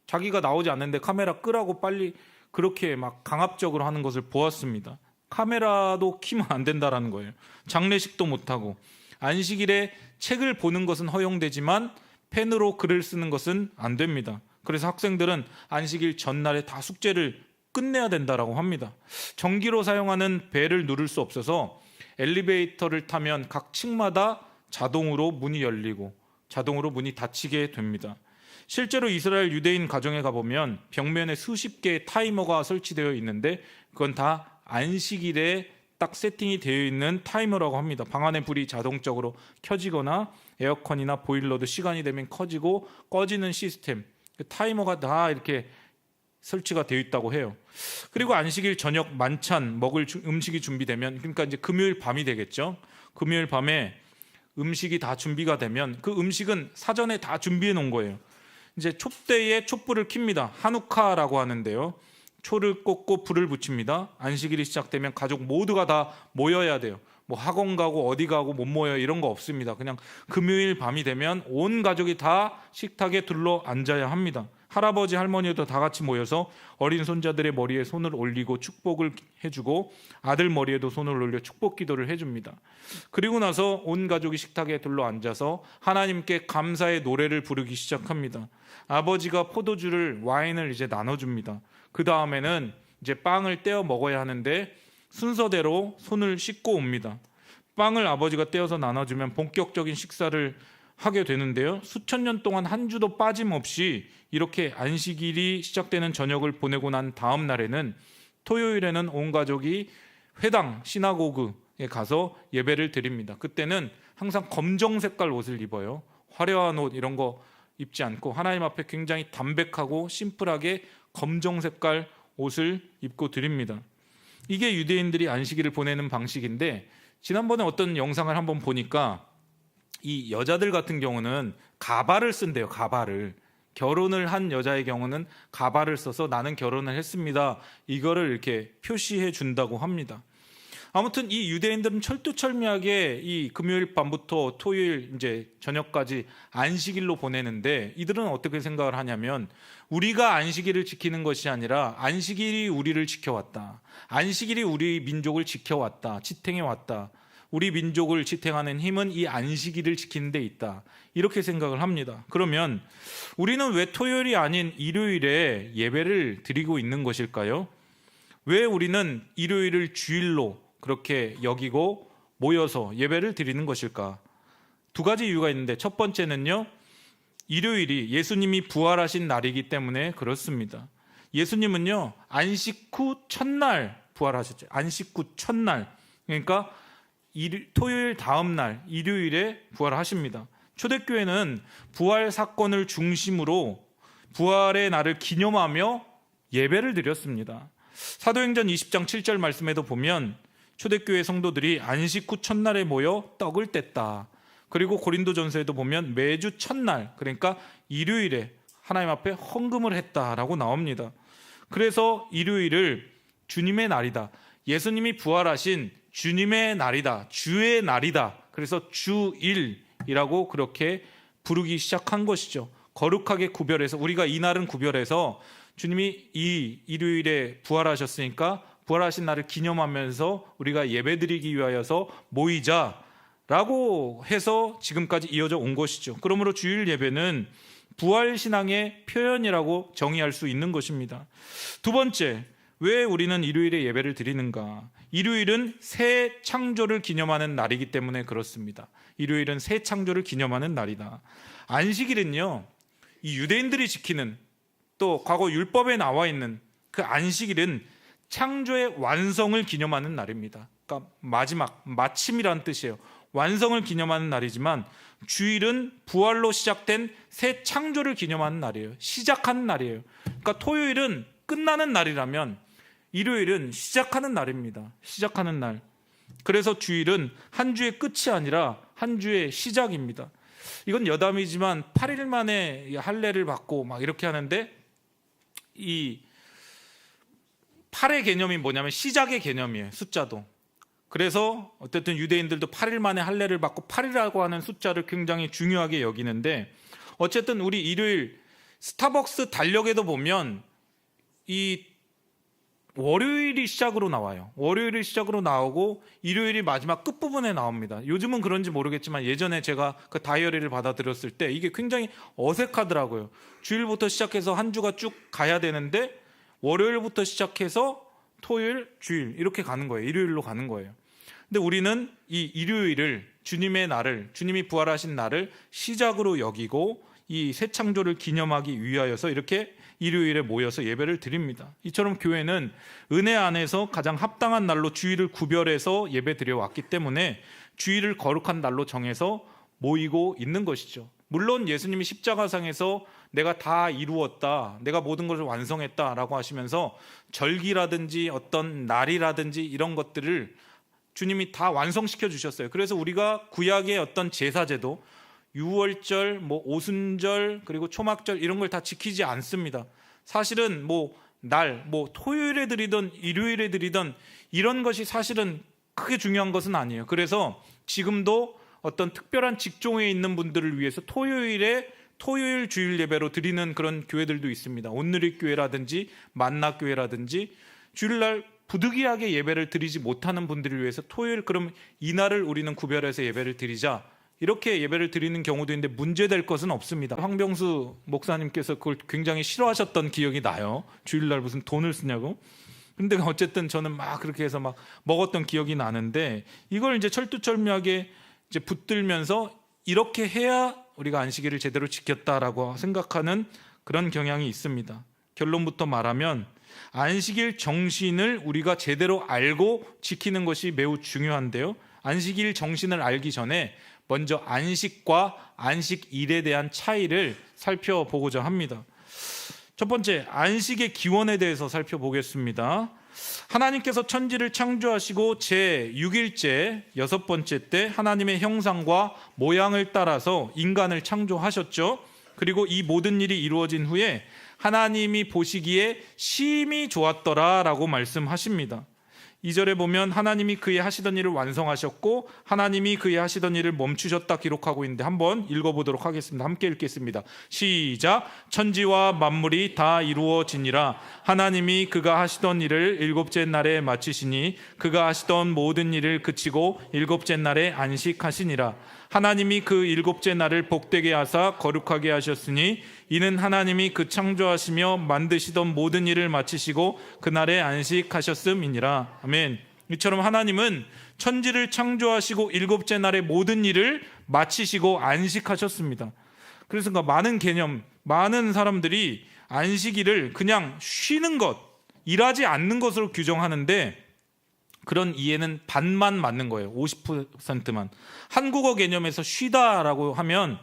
자기가 나오지 않는데 카메라 끄라고 빨리 그렇게 막 강압적으로 하는 것을 보았습니다. 카메라도 키면 안 된다라는 거예요. 장례식도 못하고. 안식일에 책을 보는 것은 허용되지만 펜으로 글을 쓰는 것은 안 됩니다. 그래서 학생들은 안식일 전날에 다 숙제를 끝내야 된다라고 합니다. 전기로 사용하는 벨을 누를 수 없어서 엘리베이터를 타면 각 층마다 자동으로 문이 열리고 자동으로 문이 닫히게 됩니다. 실제로 이스라엘 유대인 가정에 가보면 벽면에 수십 개의 타이머가 설치되어 있는데 그건 다 안식일에 딱 세팅이 되어 있는 타이머라고 합니다. 방 안에 불이 자동적으로 켜지거나 에어컨이나 보일러도 시간이 되면 켜지고 꺼지는 시스템, 그 타이머가 다 이렇게 설치가 되어 있다고 해요. 그리고 안식일 저녁 만찬 먹을 음식이 준비되면, 그러니까 이제 금요일 밤이 되겠죠. 금요일 밤에 음식이 다 준비가 되면 그 음식은 사전에 다 준비해 놓은 거예요. 이제 촛대에 촛불을 켭니다. 하누카라고 하는데요. 초를 꽂고 불을 붙입니다. 안식일이 시작되면 가족 모두가 다 모여야 돼요. 뭐 학원 가고 어디 가고 못 모여 이런 거 없습니다. 그냥 금요일 밤이 되면 온 가족이 다 식탁에 둘러 앉아야 합니다. 할아버지 할머니도 다 같이 모여서 어린 손자들의 머리에 손을 올리고 축복을 해주고 아들 머리에도 손을 올려 축복 기도를 해줍니다. 그리고 나서 온 가족이 식탁에 둘러 앉아서 하나님께 감사의 노래를 부르기 시작합니다. 아버지가 포도주를 와인을 이제 나눠줍니다. 그 다음에는 이제 빵을 떼어 먹어야 하는데 순서대로 손을 씻고 옵니다. 빵을 아버지가 떼어서 나눠주면 본격적인 식사를 하게 되는데요. 수천 년 동안 한 주도 빠짐없이 이렇게 안식일이 시작되는 저녁을 보내고 난 다음 날에는 토요일에는 온 가족이 회당, 시나고그에 가서 예배를 드립니다. 그때는 항상 검정 색깔 옷을 입어요. 화려한 옷 이런 거 입지 않고 하나님 앞에 굉장히 담백하고 심플하게 검정 색깔 옷을 입고 드립니다. 이게 유대인들이 안식일을 보내는 방식인데, 지난번에 어떤 영상을 한번 보니까 이 여자들 같은 경우는 가발을 쓴대요. 가발을. 결혼을 한 여자의 경우는 가발을 써서 나는 결혼을 했습니다. 이거를 이렇게 표시해 준다고 합니다. 아무튼 이 유대인들은 철두철미하게 이 금요일 밤부터 토요일 이제 저녁까지 안식일로 보내는데, 이들은 어떻게 생각을 하냐면 우리가 안식일을 지키는 것이 아니라 안식일이 우리를 지켜왔다. 안식일이 우리 민족을 지켜왔다. 지탱해 왔다. 우리 민족을 지탱하는 힘은 이 안식일을 지키는 데 있다. 이렇게 생각을 합니다. 그러면 우리는 왜 토요일이 아닌 일요일에 예배를 드리고 있는 것일까요? 왜 우리는 일요일을 주일로 그렇게 여기고 모여서 예배를 드리는 것일까? 두 가지 이유가 있는데, 첫 번째는요, 일요일이 예수님이 부활하신 날이기 때문에 그렇습니다. 예수님은요, 안식 후 첫날 부활하셨죠. 안식 후 첫날. 그러니까 토요일 다음 날 일요일에 부활하십니다. 초대교회는 부활 사건을 중심으로 부활의 날을 기념하며 예배를 드렸습니다. 사도행전 20장 7절 말씀에도 보면 초대교회 성도들이 안식 후 첫날에 모여 떡을 뗐다. 그리고 고린도전서에도 보면 매주 첫날, 그러니까 일요일에 하나님 앞에 헌금을 했다라고 나옵니다. 그래서 일요일을 주님의 날이다. 예수님이 부활하신 주님의 날이다. 주의 날이다. 그래서 주일이라고 그렇게 부르기 시작한 것이죠. 거룩하게 구별해서, 우리가 이 날은 구별해서 주님이 이 일요일에 부활하셨으니까 부활하신 날을 기념하면서 우리가 예배드리기 위하여서 모이자라고 해서 지금까지 이어져 온 것이죠. 그러므로 주일 예배는 부활신앙의 표현이라고 정의할 수 있는 것입니다. 두 번째, 왜 우리는 일요일에 예배를 드리는가? 일요일은 새 창조를 기념하는 날이기 때문에 그렇습니다. 일요일은 새 창조를 기념하는 날이다. 안식일은요, 이 유대인들이 지키는, 또 과거 율법에 나와 있는 그 안식일은 창조의 완성을 기념하는 날입니다. 그러니까 마지막, 마침이란 뜻이에요. 완성을 기념하는 날이지만 주일은 부활로 시작된 새 창조를 기념하는 날이에요. 시작하는 날이에요. 그러니까 토요일은 끝나는 날이라면 일요일은 시작하는 날입니다. 시작하는 날. 그래서 주일은 한 주의 끝이 아니라 한 주의 시작입니다. 이건 여담이지만 8일 만에 할례를 받고 막 이렇게 하는데 이 8의 개념이 뭐냐면 시작의 개념이에요. 숫자도. 그래서 어쨌든 유대인들도 8일 만에 할례를 받고 8이라고 하는 숫자를 굉장히 중요하게 여기는데 어쨌든 우리 일요일 스타벅스 달력에도 보면 이 월요일이 시작으로 나와요. 월요일이 시작으로 나오고 일요일이 마지막 끝부분에 나옵니다. 요즘은 그런지 모르겠지만 예전에 제가 그 다이어리를 받아들였을 때 이게 굉장히 어색하더라고요. 주일부터 시작해서 한 주가 쭉 가야 되는데 월요일부터 시작해서 토요일, 주일 이렇게 가는 거예요. 일요일로 가는 거예요. 근데 우리는 이 일요일을 주님의 날을, 주님이 부활하신 날을 시작으로 여기고 이 새 창조를 기념하기 위하여서 이렇게 일요일에 모여서 예배를 드립니다. 이처럼 교회는 은혜 안에서 가장 합당한 날로 주일을 구별해서 예배 드려왔기 때문에 주일을 거룩한 날로 정해서 모이고 있는 것이죠. 물론 예수님이 십자가상에서 내가 다 이루었다, 내가 모든 것을 완성했다라고 하시면서 절기라든지 어떤 날이라든지 이런 것들을 주님이 다 완성시켜 주셨어요. 그래서 우리가 구약의 어떤 제사제도, 유월절, 뭐 오순절, 그리고 초막절 이런 걸 다 지키지 않습니다. 사실은 뭐 토요일에 드리던 일요일에 드리던 이런 것이 사실은 크게 중요한 것은 아니에요. 그래서 지금도 어떤 특별한 직종에 있는 분들을 위해서 토요일 주일 예배로 드리는 그런 교회들도 있습니다. 온누리교회라든지 만나교회라든지 주일날 부득이하게 예배를 드리지 못하는 분들을 위해서 토요일 그럼 이날을 우리는 구별해서 예배를 드리자, 이렇게 예배를 드리는 경우도 있는데 문제될 것은 없습니다. 황병수 목사님께서 그걸 굉장히 싫어하셨던 기억이 나요. 주일날 무슨 돈을 쓰냐고. 근데 어쨌든 저는 막 그렇게 해서 막 먹었던 기억이 나는데 이걸 이제 철두철미하게 이제 붙들면서 이렇게 해야 우리가 안식일을 제대로 지켰다라고 생각하는 그런 경향이 있습니다. 결론부터 말하면 안식일 정신을 우리가 제대로 알고 지키는 것이 매우 중요한데요. 안식일 정신을 알기 전에 먼저 안식과 안식일에 대한 차이를 살펴보고자 합니다. 첫 번째, 안식의 기원에 대해서 살펴보겠습니다. 하나님께서 천지를 창조하시고 제6일째 6번째 때 하나님의 형상과 모양을 따라서 인간을 창조하셨죠. 그리고 이 모든 일이 이루어진 후에 하나님이 보시기에 심히 좋았더라라고 말씀하십니다. 2절에 보면 하나님이 그의 하시던 일을 완성하셨고 하나님이 그의 하시던 일을 멈추셨다 기록하고 있는데 한번 읽어보도록 하겠습니다. 함께 읽겠습니다. 시작. 천지와 만물이 다 이루어지니라. 하나님이 그가 하시던 일을 일곱째 날에 마치시니 그가 하시던 모든 일을 그치고 일곱째 날에 안식하시니라. 하나님이 그 일곱째 날을 복되게 하사 거룩하게 하셨으니 이는 하나님이 그 창조하시며 만드시던 모든 일을 마치시고 그날에 안식하셨음이니라. 아멘. 이처럼 하나님은 천지를 창조하시고 일곱째 날에 모든 일을 마치시고 안식하셨습니다. 그래서 많은 개념, 많은 사람들이 안식일을 그냥 쉬는 것, 일하지 않는 것으로 규정하는데 그런 이해는 반만 맞는 거예요. 50%만. 한국어 개념에서 쉬다라고 하면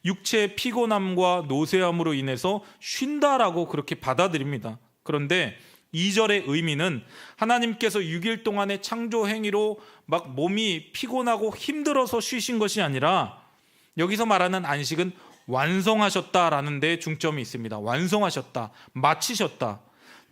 육체의 피곤함과 노쇠함으로 인해서 쉰다라고 그렇게 받아들입니다. 그런데 2절의 의미는 하나님께서 6일 동안의 창조 행위로 막 몸이 피곤하고 힘들어서 쉬신 것이 아니라 여기서 말하는 안식은 완성하셨다라는 데 중점이 있습니다. 완성하셨다, 마치셨다.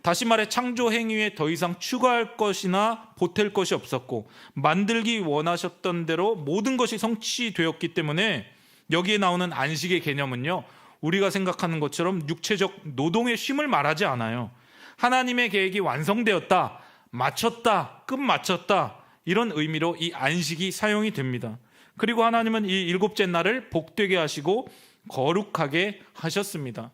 다시 말해 창조 행위에 더 이상 추가할 것이나 보탤 것이 없었고 만들기 원하셨던 대로 모든 것이 성취되었기 때문에 여기에 나오는 안식의 개념은요, 우리가 생각하는 것처럼 육체적 노동의 쉼을 말하지 않아요. 하나님의 계획이 완성되었다, 마쳤다, 끝마쳤다, 이런 의미로 이 안식이 사용이 됩니다. 그리고 하나님은 이 일곱째 날을 복되게 하시고 거룩하게 하셨습니다.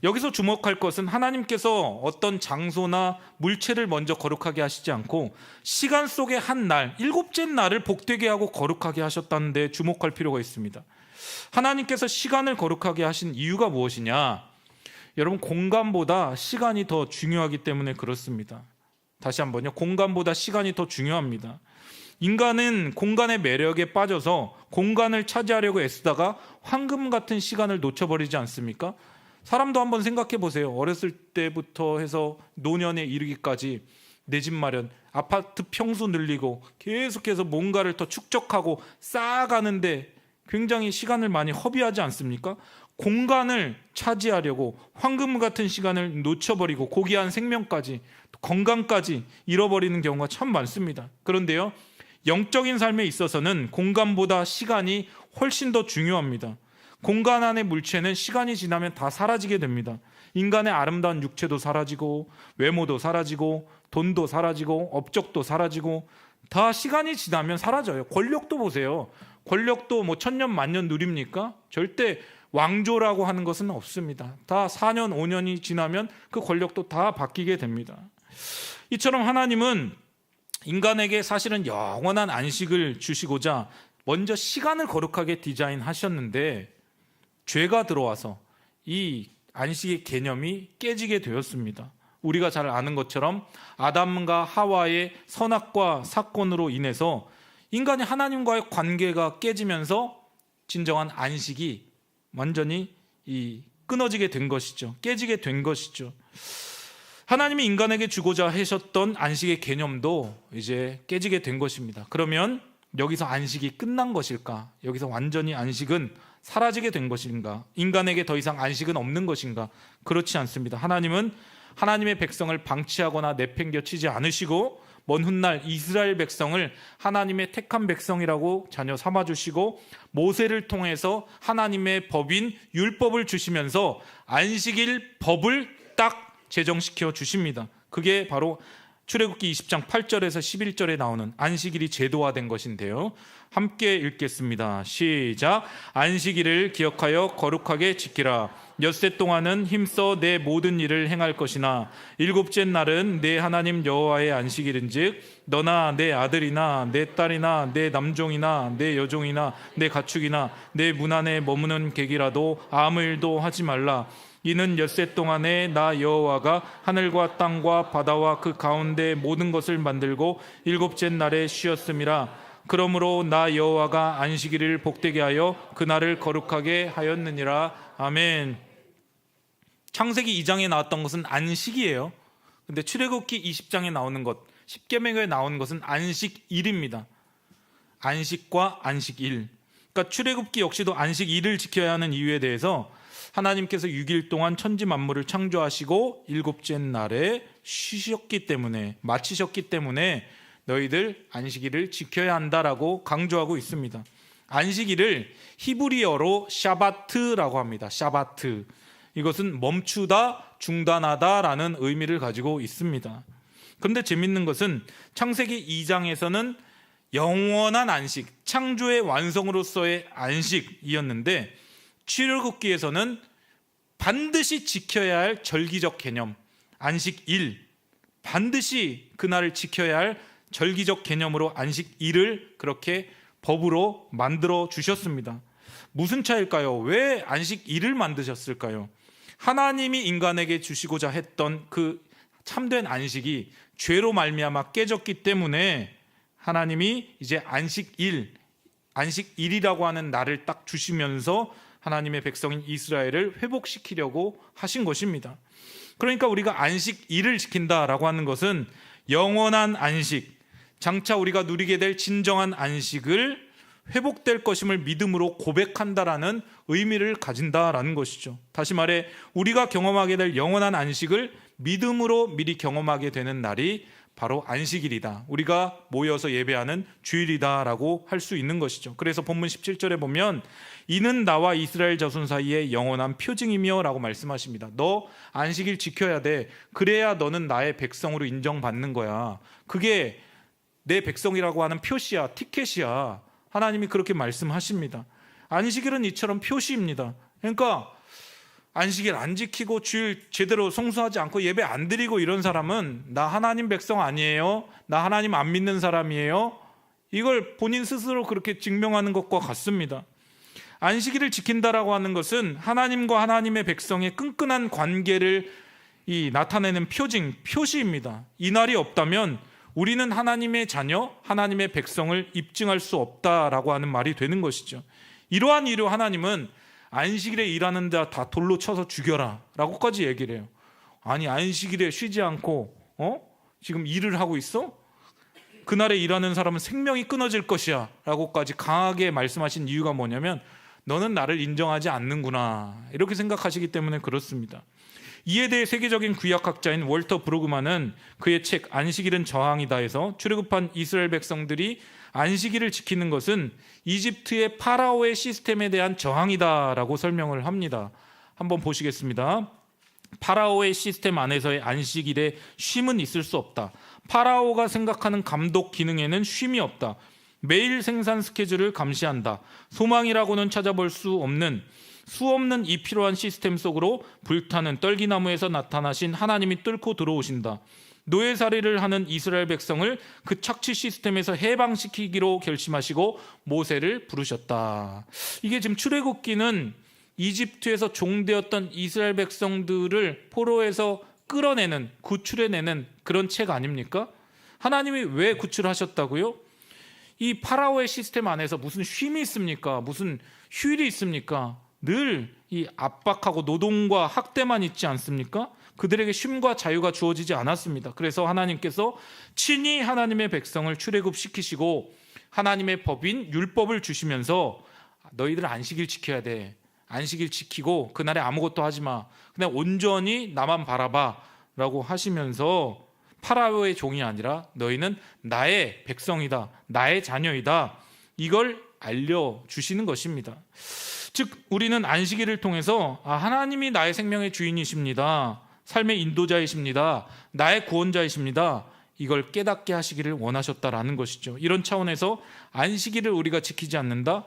여기서 주목할 것은 하나님께서 어떤 장소나 물체를 먼저 거룩하게 하시지 않고 시간 속의 한 날, 일곱째 날을 복되게 하고 거룩하게 하셨다는 데 주목할 필요가 있습니다. 하나님께서 시간을 거룩하게 하신 이유가 무엇이냐? 여러분, 공간보다 시간이 더 중요하기 때문에 그렇습니다. 다시 한번요. 공간보다 시간이 더 중요합니다. 인간은 공간의 매력에 빠져서 공간을 차지하려고 애쓰다가 황금 같은 시간을 놓쳐버리지 않습니까? 사람도 한번 생각해 보세요. 어렸을 때부터 해서 노년에 이르기까지 내 집 마련, 아파트 평수 늘리고 계속해서 뭔가를 더 축적하고 쌓아가는데 굉장히 시간을 많이 허비하지 않습니까? 공간을 차지하려고 황금 같은 시간을 놓쳐버리고 고귀한 생명까지, 건강까지 잃어버리는 경우가 참 많습니다. 그런데요, 영적인 삶에 있어서는 공간보다 시간이 훨씬 더 중요합니다. 공간 안의 물체는 시간이 지나면 다 사라지게 됩니다. 인간의 아름다운 육체도 사라지고, 외모도 사라지고, 돈도 사라지고, 업적도 사라지고, 다 시간이 지나면 사라져요. 권력도 보세요. 권력도 뭐 천년 만년 누립니까? 절대 왕조라고 하는 것은 없습니다. 다 4년 5년이 지나면 그 권력도 다 바뀌게 됩니다. 이처럼 하나님은 인간에게 사실은 영원한 안식을 주시고자 먼저 시간을 거룩하게 디자인하셨는데 죄가 들어와서 이 안식의 개념이 깨지게 되었습니다. 우리가 잘 아는 것처럼 아담과 하와의 선악과 사건으로 인해서 인간이 하나님과의 관계가 깨지면서 진정한 안식이 완전히 끊어지게 된 것이죠. 깨지게 된 것이죠. 하나님이 인간에게 주고자 하셨던 안식의 개념도 이제 깨지게 된 것입니다. 그러면 여기서 안식이 끝난 것일까? 여기서 완전히 안식은 사라지게 된 것인가? 인간에게 더 이상 안식은 없는 것인가? 그렇지 않습니다. 하나님은 하나님의 백성을 방치하거나 내팽겨치지 않으시고 먼 훗날 이스라엘 백성을 하나님의 택한 백성이라고 자녀 삼아주시고 모세를 통해서 하나님의 법인 율법을 주시면서 안식일 법을 딱 제정시켜 주십니다. 그게 바로 출애굽기 20장 8절에서 11절에 나오는 안식일이 제도화된 것인데요. 함께 읽겠습니다. 시작. 안식일을 기억하여 거룩하게 지키라. 엿새 동안은 힘써 내 모든 일을 행할 것이나 일곱째 날은 내 하나님 여호와의 안식일인즉 너나 내 아들이나 내 딸이나 내 남종이나 내 여종이나 내 가축이나 내 문 안에 머무는 객이라도 아무 일도 하지 말라. 이는 엿새 동안에 나 여호와가 하늘과 땅과 바다와 그 가운데 모든 것을 만들고 일곱째 날에 쉬었음이라. 그러므로 나 여호와가 안식일을 복되게 하여 그날을 거룩하게 하였느니라. 아멘. 창세기 2장에 나왔던 것은 안식이에요. 근데 출애굽기 20장에 나오는 것, 십계명에 나오는 것은 안식일입니다. 안식과 안식일. 그러니까 출애굽기 역시도 안식일을 지켜야 하는 이유에 대해서 하나님께서 6일 동안 천지 만물을 창조하시고 일곱째 날에 쉬셨기 때문에, 마치셨기 때문에 너희들 안식일을 지켜야 한다라고 강조하고 있습니다. 안식일을 히브리어로 샤바트라고 합니다. 샤바트. 이것은 멈추다, 중단하다라는 의미를 가지고 있습니다. 그런데 재밌는 것은 창세기 2장에서는 영원한 안식, 창조의 완성으로서의 안식이었는데 출애굽기에서는 반드시 지켜야 할 절기적 개념, 안식일, 반드시 그날을 지켜야 할 절기적 개념으로 안식일을 그렇게 법으로 만들어 주셨습니다. 무슨 차일까요? 왜 안식일을 만드셨을까요? 하나님이 인간에게 주시고자 했던 그 참된 안식이 죄로 말미암아 깨졌기 때문에 하나님이 이제 안식일이라고 하는 날을 딱 주시면서 하나님의 백성인 이스라엘을 회복시키려고 하신 것입니다. 그러니까 우리가 안식일을 지킨다라고 하는 것은 영원한 안식, 장차 우리가 누리게 될 진정한 안식을 회복될 것임을 믿음으로 고백한다라는 의미를 가진다라는 것이죠. 다시 말해 우리가 경험하게 될 영원한 안식을 믿음으로 미리 경험하게 되는 날이 바로 안식일이다. 우리가 모여서 예배하는 주일이다라고 할 수 있는 것이죠. 그래서 본문 17절에 보면 이는 나와 이스라엘 자손 사이의 영원한 표징이며 라고 말씀하십니다. 너 안식일 지켜야 돼. 그래야 너는 나의 백성으로 인정받는 거야. 그게 내 백성이라고 하는 표시야, 티켓이야. 하나님이 그렇게 말씀하십니다. 안식일은 이처럼 표시입니다. 그러니까 안식일 안 지키고 주일 제대로 성수하지 않고 예배 안 드리고 이런 사람은 나 하나님 백성 아니에요? 나 하나님 안 믿는 사람이에요? 이걸 본인 스스로 그렇게 증명하는 것과 같습니다. 안식일을 지킨다라고 하는 것은 하나님과 하나님의 백성의 끈끈한 관계를 나타내는 표징, 표시입니다. 이 날이 없다면 우리는 하나님의 자녀, 하나님의 백성을 입증할 수 없다라고 하는 말이 되는 것이죠. 이러한 이유 하나님은 안식일에 일하는 자 다 돌로 쳐서 죽여라 라고까지 얘기를 해요. 아니 안식일에 쉬지 않고 지금 일을 하고 있어? 그날에 일하는 사람은 생명이 끊어질 것이야 라고까지 강하게 말씀하신 이유가 뭐냐면 너는 나를 인정하지 않는구나 이렇게 생각하시기 때문에 그렇습니다. 이에 대해 세계적인 구약학자인 월터 브로그만은 그의 책 안식일은 저항이다에서 출애굽한 이스라엘 백성들이 안식일을 지키는 것은 이집트의 파라오의 시스템에 대한 저항이다라고 설명을 합니다. 한번 보시겠습니다. 파라오의 시스템 안에서의 안식일에 쉼은 있을 수 없다. 파라오가 생각하는 감독 기능에는 쉼이 없다. 매일 생산 스케줄을 감시한다. 소망이라고는 찾아볼 수 없는 이 필요한 시스템 속으로 불타는 떨기나무에서 나타나신 하나님이 뚫고 들어오신다. 노예살이를 하는 이스라엘 백성을 그 착취 시스템에서 해방시키기로 결심하시고 모세를 부르셨다. 이게 지금 출애굽기는 이집트에서 종되었던 이스라엘 백성들을 포로에서 끌어내는, 구출해내는 그런 책 아닙니까? 하나님이 왜 구출하셨다고요? 이 파라오의 시스템 안에서 무슨 쉼이 있습니까? 무슨 휴일이 있습니까? 늘 이 압박하고 노동과 학대만 있지 않습니까? 그들에게 쉼과 자유가 주어지지 않았습니다. 그래서 하나님께서 친히 하나님의 백성을 출애굽시키시고 하나님의 법인 율법을 주시면서 너희들 안식일 지켜야 돼. 안식일 지키고 그날에 아무것도 하지 마. 그냥 온전히 나만 바라봐 라고 하시면서 파라오의 종이 아니라 너희는 나의 백성이다. 나의 자녀이다. 이걸 알려주시는 것입니다. 즉 우리는 안식일을 통해서 하나님이 나의 생명의 주인이십니다. 삶의 인도자이십니다. 나의 구원자이십니다. 이걸 깨닫게 하시기를 원하셨다라는 것이죠. 이런 차원에서 안식일을 우리가 지키지 않는다?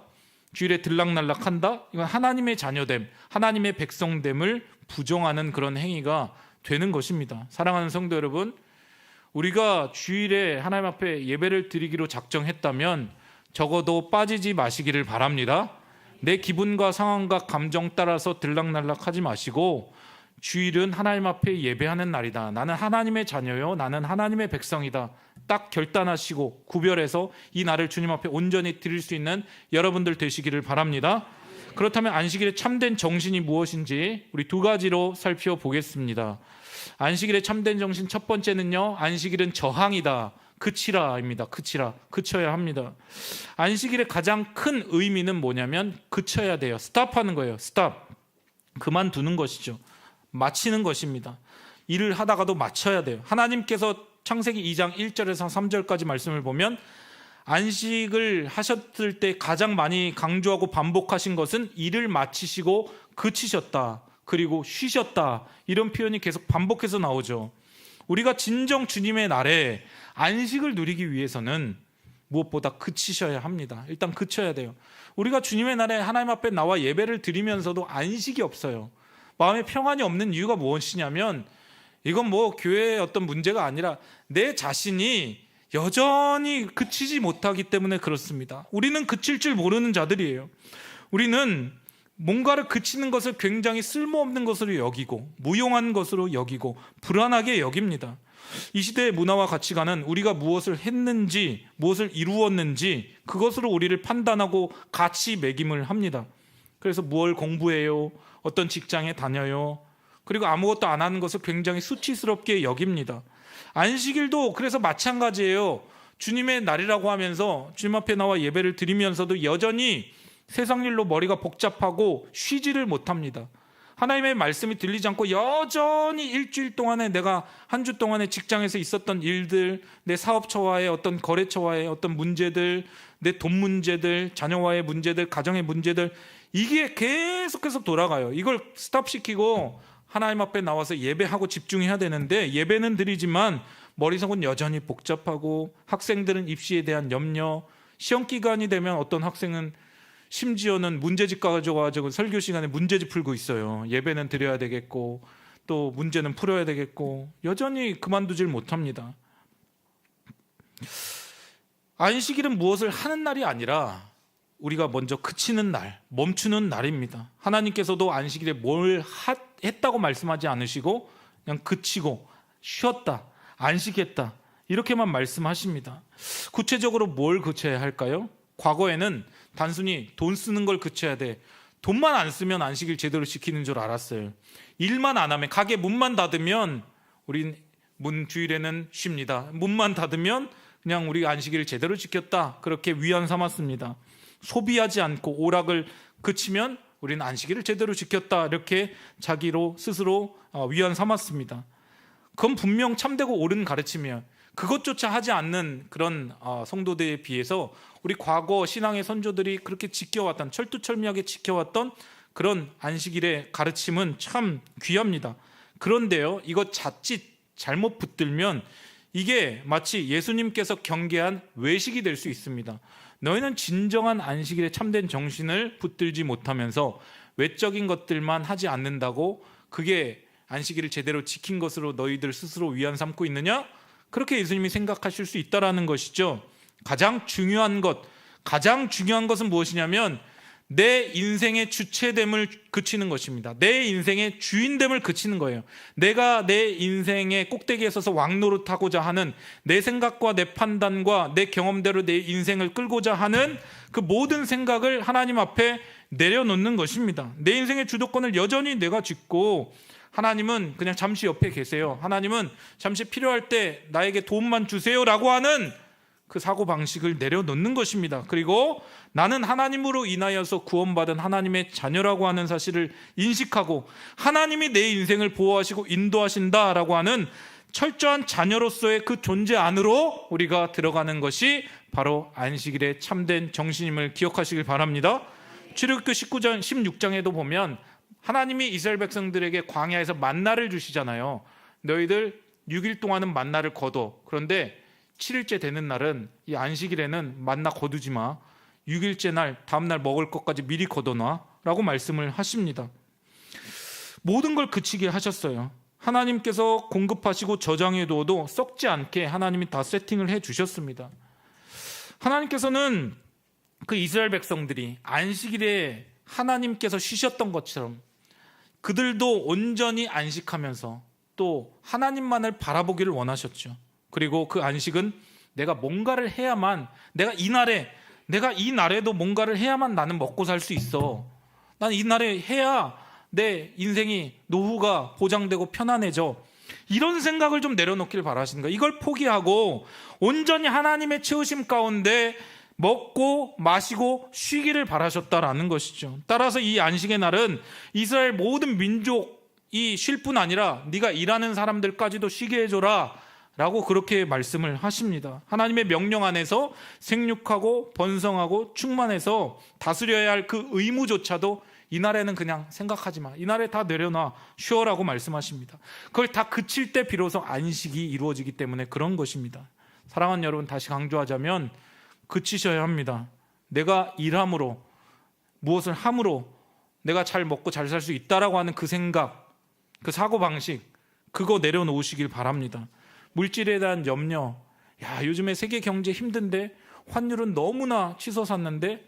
주일에 들락날락한다? 이건 하나님의 자녀됨, 하나님의 백성됨을 부정하는 그런 행위가 되는 것입니다. 사랑하는 성도 여러분, 우리가 주일에 하나님 앞에 예배를 드리기로 작정했다면 적어도 빠지지 마시기를 바랍니다. 내 기분과 상황과 감정 따라서 들락날락하지 마시고 주일은 하나님 앞에 예배하는 날이다. 나는 하나님의 자녀요. 나는 하나님의 백성이다. 딱 결단하시고 구별해서 이 날을 주님 앞에 온전히 드릴 수 있는 여러분들 되시기를 바랍니다. 그렇다면 안식일의 참된 정신이 무엇인지 우리 두 가지로 살펴보겠습니다. 안식일의 참된 정신 첫 번째는요. 안식일은 저항이다. 그치라입니다. 그쳐야 합니다. 안식일의 가장 큰 의미는 뭐냐면 그쳐야 돼요. 스탑하는 거예요. 스탑. 그만두는 것이죠. 마치는 것입니다. 일을 하다가도 마쳐야 돼요. 하나님께서 창세기 2장 1절에서 3절까지 말씀을 보면 안식을 하셨을 때 가장 많이 강조하고 반복하신 것은 일을 마치시고 그치셨다. 그리고 쉬셨다. 이런 표현이 계속 반복해서 나오죠. 우리가 진정 주님의 날에 안식을 누리기 위해서는 무엇보다 그치셔야 합니다. 일단 그쳐야 돼요. 우리가 주님의 날에 하나님 앞에 나와 예배를 드리면서도 안식이 없어요. 마음에 평안이 없는 이유가 무엇이냐면 이건 뭐 교회의 어떤 문제가 아니라 내 자신이 여전히 그치지 못하기 때문에 그렇습니다. 우리는 그칠 줄 모르는 자들이에요. 우리는 뭔가를 그치는 것을 굉장히 쓸모없는 것으로 여기고 무용한 것으로 여기고 불안하게 여깁니다. 이 시대의 문화와 가치관은 우리가 무엇을 했는지 무엇을 이루었는지 그것으로 우리를 판단하고 가치 매김을 합니다. 그래서 뭘 공부해요? 어떤 직장에 다녀요? 그리고 아무것도 안 하는 것을 굉장히 수치스럽게 여깁니다. 안식일도 그래서 마찬가지예요. 주님의 날이라고 하면서 주님 앞에 나와 예배를 드리면서도 여전히 세상 일로 머리가 복잡하고 쉬지를 못합니다. 하나님의 말씀이 들리지 않고 여전히 일주일 동안에 내가 한 주 동안에 직장에서 있었던 일들, 내 사업처와의 어떤 거래처와의 어떤 문제들, 내 돈 문제들, 자녀와의 문제들, 가정의 문제들, 이게 계속해서 돌아가요. 이걸 스탑시키고 하나님 앞에 나와서 예배하고 집중해야 되는데 예배는 드리지만 머릿속은 여전히 복잡하고 학생들은 입시에 대한 염려, 시험 기간이 되면 어떤 학생은 심지어는 문제집 가져가지고 설교 시간에 문제집 풀고 있어요. 예배는 드려야 되겠고 또 문제는 풀어야 되겠고 여전히 그만두질 못합니다. 안식일은 무엇을 하는 날이 아니라 우리가 먼저 그치는 날, 멈추는 날입니다. 하나님께서도 안식일에 뭘 했다고 말씀하지 않으시고 그냥 그치고 쉬었다, 안식했다 이렇게만 말씀하십니다. 구체적으로 뭘 고쳐야 할까요? 과거에는 단순히 돈 쓰는 걸 고쳐야 돼. 돈만 안 쓰면 안식일 제대로 지키는 줄 알았어요. 일만 안 하면, 가게 문만 닫으면 우린 주일에는 쉽니다. 문만 닫으면 그냥 우리 안식일을 제대로 지켰다, 그렇게 위안 삼았습니다. 소비하지 않고 오락을 그치면 우리는 안식일을 제대로 지켰다, 이렇게 자기로 스스로 위안 삼았습니다. 그건 분명 참되고 옳은 가르침이에요. 그것조차 하지 않는 그런 성도들에 비해서 우리 과거 신앙의 선조들이 그렇게 지켜왔던, 철두철미하게 지켜왔던 그런 안식일의 가르침은 참 귀합니다. 그런데요, 이거 자칫 잘못 붙들면 이게 마치 예수님께서 경계한 외식이 될 수 있습니다. 너희는 진정한 안식일의 참된 정신을 붙들지 못하면서 외적인 것들만 하지 않는다고 그게 안식일을 제대로 지킨 것으로 너희들 스스로 위안 삼고 있느냐? 그렇게 예수님이 생각하실 수 있다라는 것이죠. 가장 중요한 것은 무엇이냐면 내 인생의 주체됨을 그치는 것입니다. 내 인생의 주인됨을 그치는 거예요. 내가 내 인생의 꼭대기에 서서 왕노릇하고자 하는 내 생각과 내 판단과 내 경험대로 내 인생을 끌고자 하는 그 모든 생각을 하나님 앞에 내려놓는 것입니다. 내 인생의 주도권을 여전히 내가 쥐고 하나님은 그냥 잠시 옆에 계세요. 하나님은 잠시 필요할 때 나에게 도움만 주세요라고 하는 그 사고방식을 내려놓는 것입니다. 그리고 나는 하나님으로 인하여서 구원받은 하나님의 자녀라고 하는 사실을 인식하고 하나님이 내 인생을 보호하시고 인도하신다라고 하는 철저한 자녀로서의 그 존재 안으로 우리가 들어가는 것이 바로 안식일의 참된 정신임을 기억하시길 바랍니다. 출애굽기 19장 16장에도 보면 하나님이 이스라엘 백성들에게 광야에서 만나를 주시잖아요. 너희들 6일 동안은 만나를 거둬. 그런데 7일째 되는 날은, 이 안식일에는 만나 거두지 마. 6일째 날, 다음날 먹을 것까지 미리 거둬놔 라고 말씀을 하십니다. 모든 걸 그치게 하셨어요. 하나님께서 공급하시고 저장해 두어도 썩지 않게 하나님이 다 세팅을 해 주셨습니다. 하나님께서는 그 이스라엘 백성들이 안식일에 하나님께서 쉬셨던 것처럼 그들도 온전히 안식하면서 또 하나님만을 바라보기를 원하셨죠. 그리고 그 안식은 내가 뭔가를 해야만, 내가 이 날에도 뭔가를 해야만 나는 먹고 살 수 있어. 난 이 날에 해야 내 인생이, 노후가 보장되고 편안해져. 이런 생각을 좀 내려놓기를 바라시는 거예요. 이걸 포기하고 온전히 하나님의 채우심 가운데 먹고 마시고 쉬기를 바라셨다라는 것이죠. 따라서 이 안식의 날은 이스라엘 모든 민족이 쉴 뿐 아니라 네가 일하는 사람들까지도 쉬게 해줘라 라고 그렇게 말씀을 하십니다. 하나님의 명령 안에서 생육하고 번성하고 충만해서 다스려야 할 그 의무조차도 이날에는 그냥 생각하지 마. 이날에 다 내려놔. 쉬어라고 말씀하십니다. 그걸 다 그칠 때 비로소 안식이 이루어지기 때문에 그런 것입니다. 사랑하는 여러분, 다시 강조하자면 그치셔야 합니다. 내가 일함으로, 무엇을 함으로 내가 잘 먹고 잘 살 수 있다라고 하는 그 생각, 그 사고방식, 그거 내려놓으시길 바랍니다. 물질에 대한 염려, 요즘에 세계 경제 힘든데 환율은 너무나 치솟았는데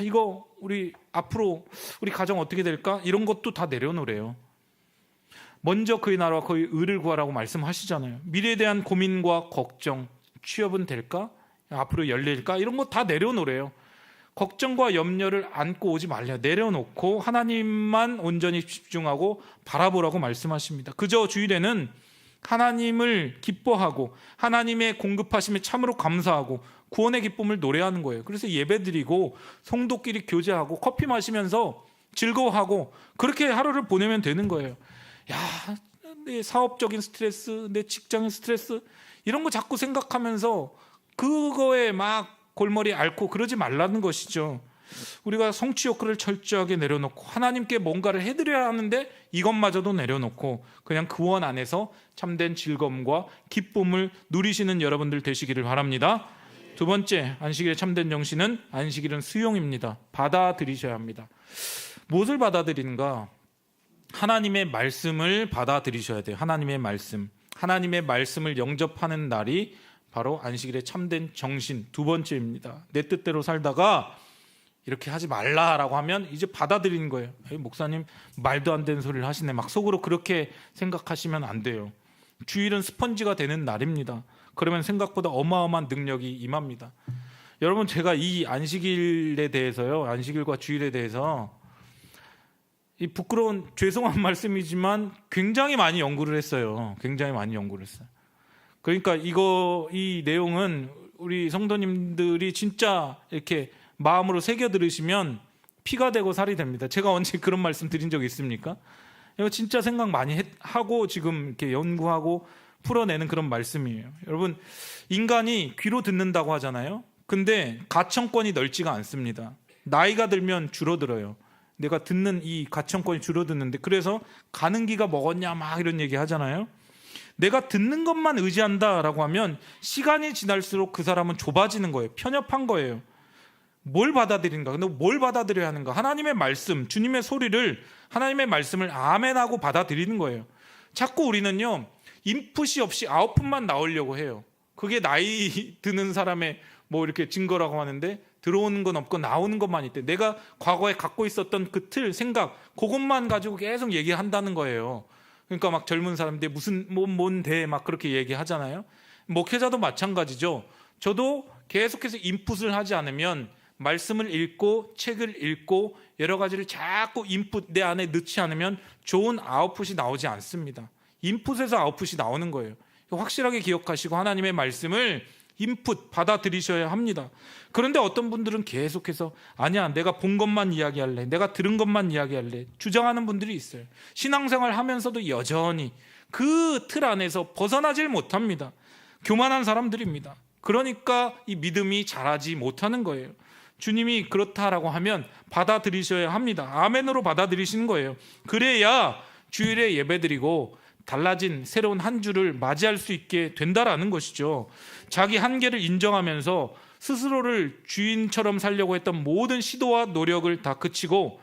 이거 우리 앞으로 우리 가정 어떻게 될까? 이런 것도 다 내려놓으래요. 먼저 그의 나라와 그의 의를 구하라고 말씀하시잖아요. 미래에 대한 고민과 걱정, 취업은 될까? 앞으로 열릴까? 이런 거 다 내려놓으래요. 걱정과 염려를 안고 오지 말래요. 내려놓고 하나님만 온전히 집중하고 바라보라고 말씀하십니다. 그저 주일에는 하나님을 기뻐하고 하나님의 공급하심에 참으로 감사하고 구원의 기쁨을 노래하는 거예요. 그래서 예배드리고 성도끼리 교제하고 커피 마시면서 즐거워하고 그렇게 하루를 보내면 되는 거예요. 내 사업적인 스트레스, 내 직장의 스트레스 이런 거 자꾸 생각하면서 그거에 막 골머리 앓고 그러지 말라는 것이죠. 우리가 성취 욕구를 철저하게 내려놓고 하나님께 뭔가를 해드려야 하는데 이것마저도 내려놓고 그냥 구원 안에서 참된 즐거움과 기쁨을 누리시는 여러분들 되시기를 바랍니다. 두 번째, 안식일의 참된 정신은 안식일은 수용입니다. 받아들이셔야 합니다. 무엇을 받아들이는가? 하나님의 말씀을 받아들이셔야 돼요. 하나님의 말씀을 영접하는 날이 바로 안식일의 참된 정신 두 번째입니다. 내 뜻대로 살다가 이렇게 하지 말라라고 하면 이제 받아들이는 거예요. 목사님 말도 안 되는 소리를 하시네. 막 속으로 그렇게 생각하시면 안 돼요. 주일은 스펀지가 되는 날입니다. 그러면 생각보다 어마어마한 능력이 임합니다. 여러분, 제가 이 안식일에 대해서요, 안식일과 주일에 대해서 이 부끄러운 죄송한 말씀이지만 굉장히 많이 연구를 했어요. 굉장히 많이 연구를 했어요. 그러니까 이 내용은 우리 성도님들이 진짜 이렇게 마음으로 새겨 들으시면 피가 되고 살이 됩니다. 제가 언제 그런 말씀 드린 적 있습니까? 이거 진짜 생각 많이 하고 지금 이렇게 연구하고 풀어내는 그런 말씀이에요. 여러분, 인간이 귀로 듣는다고 하잖아요. 근데 가청권이 넓지가 않습니다. 나이가 들면 줄어들어요. 내가 듣는 이 가청권이 줄어드는데, 그래서 가는 기가 먹었냐 막 이런 얘기 하잖아요. 내가 듣는 것만 의지한다라고 하면 시간이 지날수록 그 사람은 좁아지는 거예요. 편협한 거예요. 뭘 받아들인가? 근데 뭘 받아들여야 하는가? 하나님의 말씀, 주님의 소리를, 하나님의 말씀을 아멘하고 받아들이는 거예요. 자꾸 우리는요, 인풋이 없이 아웃풋만 나오려고 해요. 그게 나이 드는 사람의 뭐 이렇게 증거라고 하는데, 들어오는 건 없고 나오는 것만 있대. 내가 과거에 갖고 있었던 그 틀, 생각, 그것만 가지고 계속 얘기한다는 거예요. 그러니까 막 젊은 사람들 무슨 뭔데 막 그렇게 얘기하잖아요. 목회자도 마찬가지죠. 저도 계속해서 인풋을 하지 않으면, 말씀을 읽고 책을 읽고 여러 가지를 자꾸 인풋 내 안에 넣지 않으면 좋은 아웃풋이 나오지 않습니다. 인풋에서 아웃풋이 나오는 거예요. 확실하게 기억하시고 하나님의 말씀을 인풋 받아들이셔야 합니다. 그런데 어떤 분들은 계속해서 아니야, 내가 본 것만 이야기할래, 내가 들은 것만 이야기할래 주장하는 분들이 있어요. 신앙생활 하면서도 여전히 그 틀 안에서 벗어나질 못합니다. 교만한 사람들입니다. 그러니까 이 믿음이 자라지 못하는 거예요. 주님이 그렇다라고 하면 받아들이셔야 합니다. 아멘으로 받아들이시는 거예요. 그래야 주일에 예배드리고 달라진 새로운 한 주를 맞이할 수 있게 된다라는 것이죠. 자기 한계를 인정하면서 스스로를 주인처럼 살려고 했던 모든 시도와 노력을 다 그치고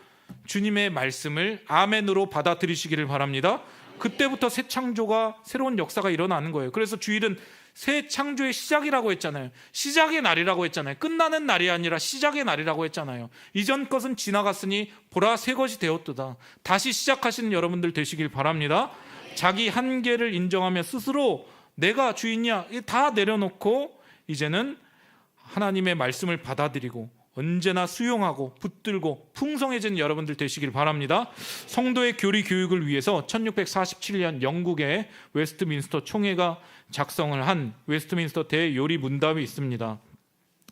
주님의 말씀을 아멘으로 받아들이시기를 바랍니다. 그때부터 새 창조가, 새로운 역사가 일어나는 거예요. 그래서 주일은 새 창조의 시작이라고 했잖아요. 시작의 날이라고 했잖아요. 끝나는 날이 아니라 시작의 날이라고 했잖아요. 이전 것은 지나갔으니 보라 새 것이 되었도다. 다시 시작하시는 여러분들 되시길 바랍니다. 자기 한계를 인정하며 스스로 내가 주인이야 다 내려놓고 이제는 하나님의 말씀을 받아들이고 언제나 수용하고 붙들고 풍성해진 여러분들 되시길 바랍니다. 성도의 교리 교육을 위해서 1647년 영국의 웨스트민스터 총회가 작성을 한 웨스트민스터 대요리 문답이 있습니다.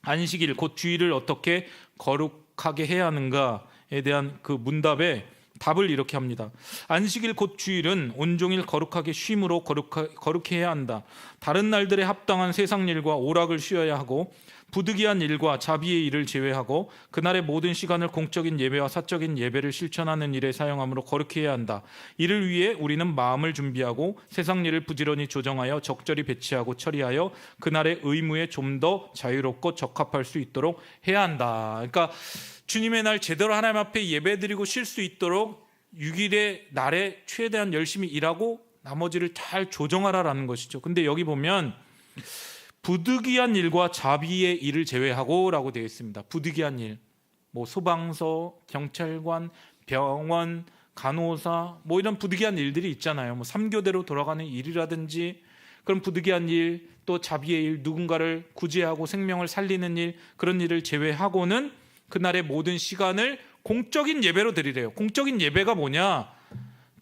안식일 곧 주일을 어떻게 거룩하게 해야 하는가에 대한 그 문답에 답을 이렇게 합니다. 안식일 곧 주일은 온종일 거룩하게 쉼으로 거룩히 해야 한다. 다른 날들에 합당한 세상 일과 오락을 쉬어야 하고 부득이한 일과 자비의 일을 제외하고 그날의 모든 시간을 공적인 예배와 사적인 예배를 실천하는 일에 사용함으로 거룩히 해야 한다. 이를 위해 우리는 마음을 준비하고 세상 일을 부지런히 조정하여 적절히 배치하고 처리하여 그날의 의무에 좀 더 자유롭고 적합할 수 있도록 해야 한다. 그러니까 주님의 날 제대로 하나님 앞에 예배드리고 쉴 수 있도록 6일의 날에 최대한 열심히 일하고 나머지를 잘 조정하라라는 것이죠. 근데 여기 보면 부득이한 일과 자비의 일을 제외하고 라고 되어 있습니다. 부득이한 일, 뭐 소방서, 경찰관, 병원, 간호사 뭐 이런 부득이한 일들이 있잖아요. 뭐 3교대로 돌아가는 일이라든지 그런 부득이한 일, 또 자비의 일, 누군가를 구제하고 생명을 살리는 일, 그런 일을 제외하고는 그날의 모든 시간을 공적인 예배로 드리래요. 공적인 예배가 뭐냐?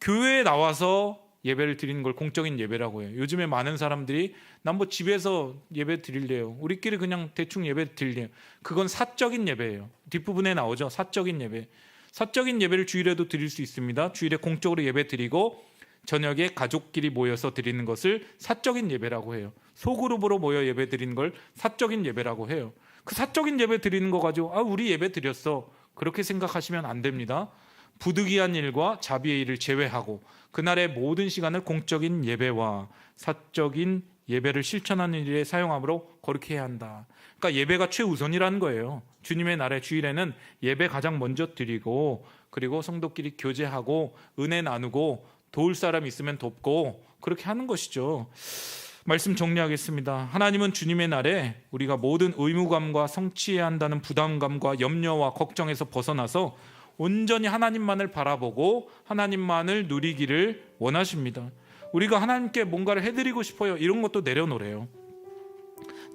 교회에 나와서 예배를 드리는 걸 공적인 예배라고 해요. 요즘에 많은 사람들이 난 뭐 집에서 예배 드릴래요. 우리끼리 그냥 대충 예배 드릴래요. 그건 사적인 예배예요. 뒷부분에 나오죠. 사적인 예배. 사적인 예배를 주일에도 드릴 수 있습니다. 주일에 공적으로 예배 드리고 저녁에 가족끼리 모여서 드리는 것을 사적인 예배라고 해요. 소그룹으로 모여 예배 드리는 걸 사적인 예배라고 해요. 그 사적인 예배 드리는 거 가지고 우리 예배 드렸어. 그렇게 생각하시면 안 됩니다. 부득이한 일과 자비의 일을 제외하고 그날의 모든 시간을 공적인 예배와 사적인 예배를 실천하는 일에 사용함으로 거룩히 해야 한다. 그러니까 예배가 최우선이라는 거예요. 주님의 날에 주일에는 예배 가장 먼저 드리고 그리고 성도끼리 교제하고 은혜 나누고 도울 사람 있으면 돕고 그렇게 하는 것이죠. 말씀 정리하겠습니다. 하나님은 주님의 날에 우리가 모든 의무감과 성취해야 한다는 부담감과 염려와 걱정에서 벗어나서 온전히 하나님만을 바라보고 하나님만을 누리기를 원하십니다. 우리가 하나님께 뭔가를 해드리고 싶어요. 이런 것도 내려놓으래요.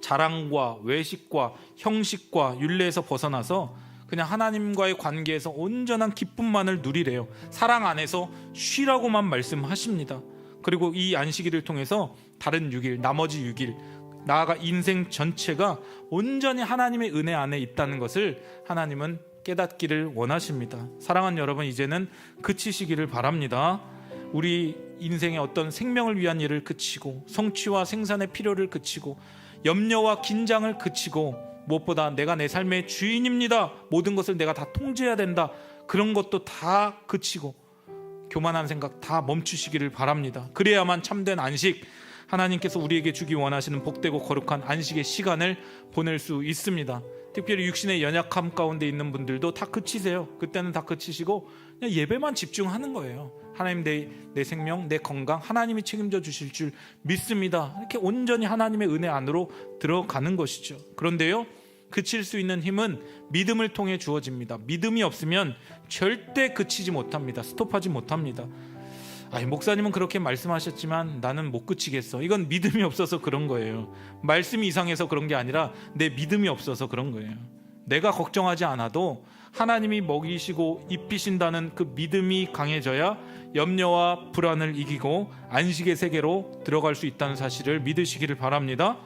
자랑과 외식과 형식과 율례에서 벗어나서 그냥 하나님과의 관계에서 온전한 기쁨만을 누리래요. 사랑 안에서 쉬라고만 말씀하십니다. 그리고 이 안식일을 통해서 다른 6일, 나머지 6일, 나아가 인생 전체가 온전히 하나님의 은혜 안에 있다는 것을 하나님은 깨닫기를 원하십니다. 사랑하는 여러분, 이제는 그치시기를 바랍니다. 우리 인생의 어떤 생명을 위한 일을 그치고 성취와 생산의 필요를 그치고 염려와 긴장을 그치고 무엇보다 내가 내 삶의 주인입니다, 모든 것을 내가 다 통제해야 된다, 그런 것도 다 그치고 교만한 생각 다 멈추시기를 바랍니다. 그래야만 참된 안식, 하나님께서 우리에게 주기 원하시는 복되고 거룩한 안식의 시간을 보낼 수 있습니다. 특별히 육신의 연약함 가운데 있는 분들도 다 그치세요. 그때는 다 그치시고 그냥 예배만 집중하는 거예요. 하나님, 내 생명, 내 건강 하나님이 책임져 주실 줄 믿습니다. 이렇게 온전히 하나님의 은혜 안으로 들어가는 것이죠. 그런데요, 그칠 수 있는 힘은 믿음을 통해 주어집니다. 믿음이 없으면 절대 그치지 못합니다. 스톱하지 못합니다. 목사님은 그렇게 말씀하셨지만 나는 못 그치겠어. 이건 믿음이 없어서 그런 거예요. 말씀이 이상해서 그런 게 아니라 내 믿음이 없어서 그런 거예요. 내가 걱정하지 않아도 하나님이 먹이시고 입히신다는 그 믿음이 강해져야 염려와 불안을 이기고 안식의 세계로 들어갈 수 있다는 사실을 믿으시기를 바랍니다.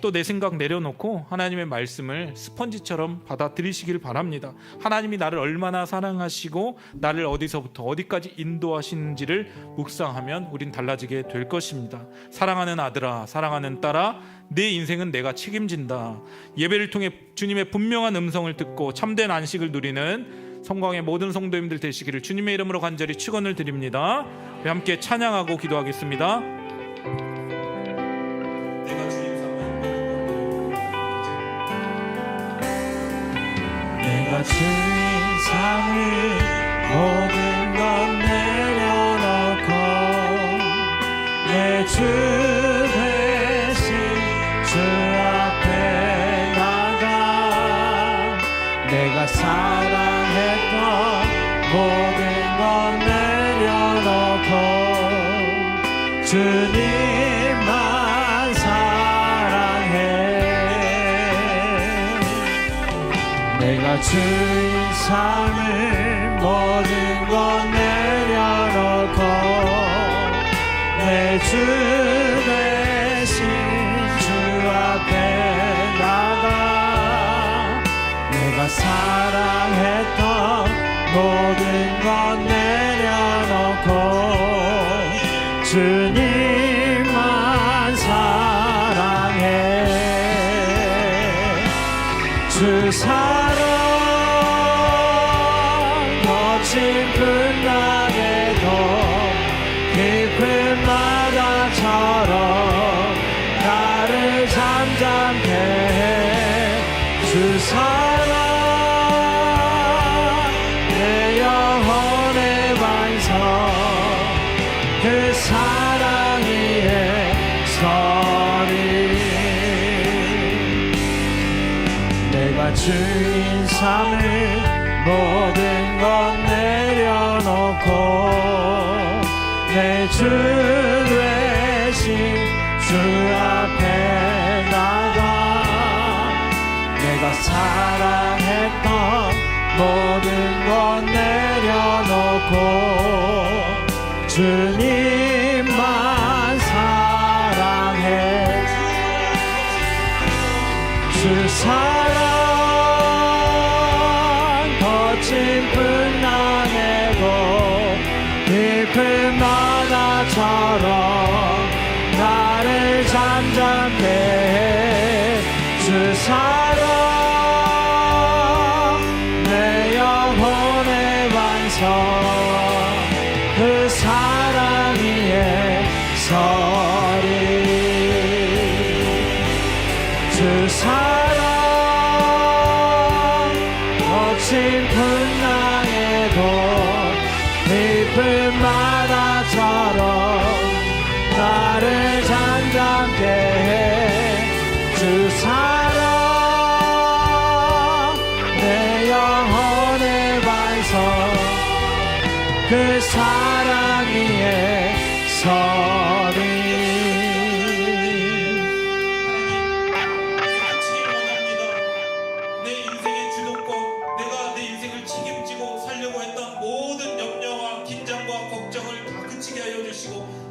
또 내 생각 내려놓고 하나님의 말씀을 스펀지처럼 받아들이시길 바랍니다. 하나님이 나를 얼마나 사랑하시고 나를 어디서부터 어디까지 인도하시는지를 묵상하면 우린 달라지게 될 것입니다. 사랑하는 아들아, 사랑하는 딸아, 내 인생은 내가 책임진다. 예배를 통해 주님의 분명한 음성을 듣고 참된 안식을 누리는 성광의 모든 성도님들 되시기를 주님의 이름으로 간절히 축원을 드립니다. 우리 함께 찬양하고 기도하겠습니다. 내가 주인 삼을 모든 것 내려놓고 내 주 대신 주 앞에 나가 내가 사랑했던 모든 것 내려놓고 주님만 사랑해. 내가 주인 삶을 모든 것 내려놓고 내 주 대신 주 앞에 나가 내가 사랑했던 모든 것 내려놓고 주님만 사랑해. 주 사랑 거친 분당에도 깊은 바다처럼 나를 잠잠케 해. 주 사랑 내 영혼의 반석 그 사랑 위에 서리. 내가 주인 삼을 모든 것 내려놓고 내 주 되신 주 앞에 나가 내가 사랑했던 모든 것 내려놓고 주님만 사랑해. 주 사랑 거친 풍랑에도 깊은 바다처럼 나를 잠잠케 해. 주 사랑 내 영혼의 반석 그 사랑 위에 서리. 주 사랑 거친 풍랑에도 깊은 바다처럼 나를 잠잠케 해. 주 사랑 내 영혼의 반석 그 사랑 위에 서리.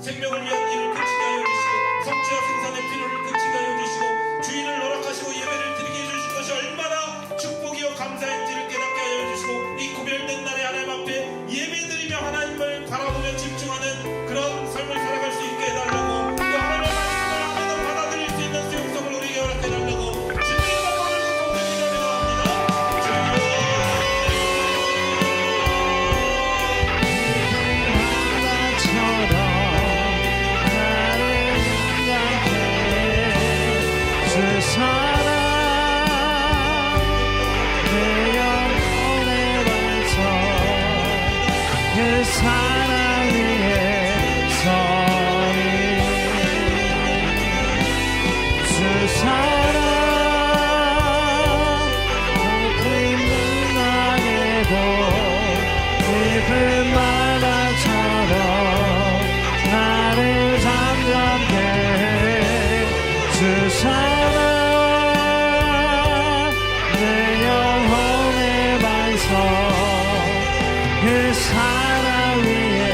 생명을 위한 일을 그치게 하여 주시고 성취와 생산의 필요를 그치게 하여 주시고 주인을 허락하시고 예배를 드리게 해주신 것이 얼마나 축복이요 감사인지를 깨닫게 하여 주시고 이 구별된 날에 하나님 앞에 예배드리며 하나님을 바라보며 집중하는 그런 삶을 살아갈 수 있게 해달라고 또 하나님의 말씀을 앞에서 받아들일 수 있는 수용성을 우리에게 허락해달라고 주님의 마음을 통해 기도합니다. 주 사랑 내 영혼의 반석 그 사랑 위에 서리 주 사랑 그 힘든 나에도 깊은 바다처럼 나를 잠잠케 해 주 사랑 내 영혼의 반석 그 사랑 위에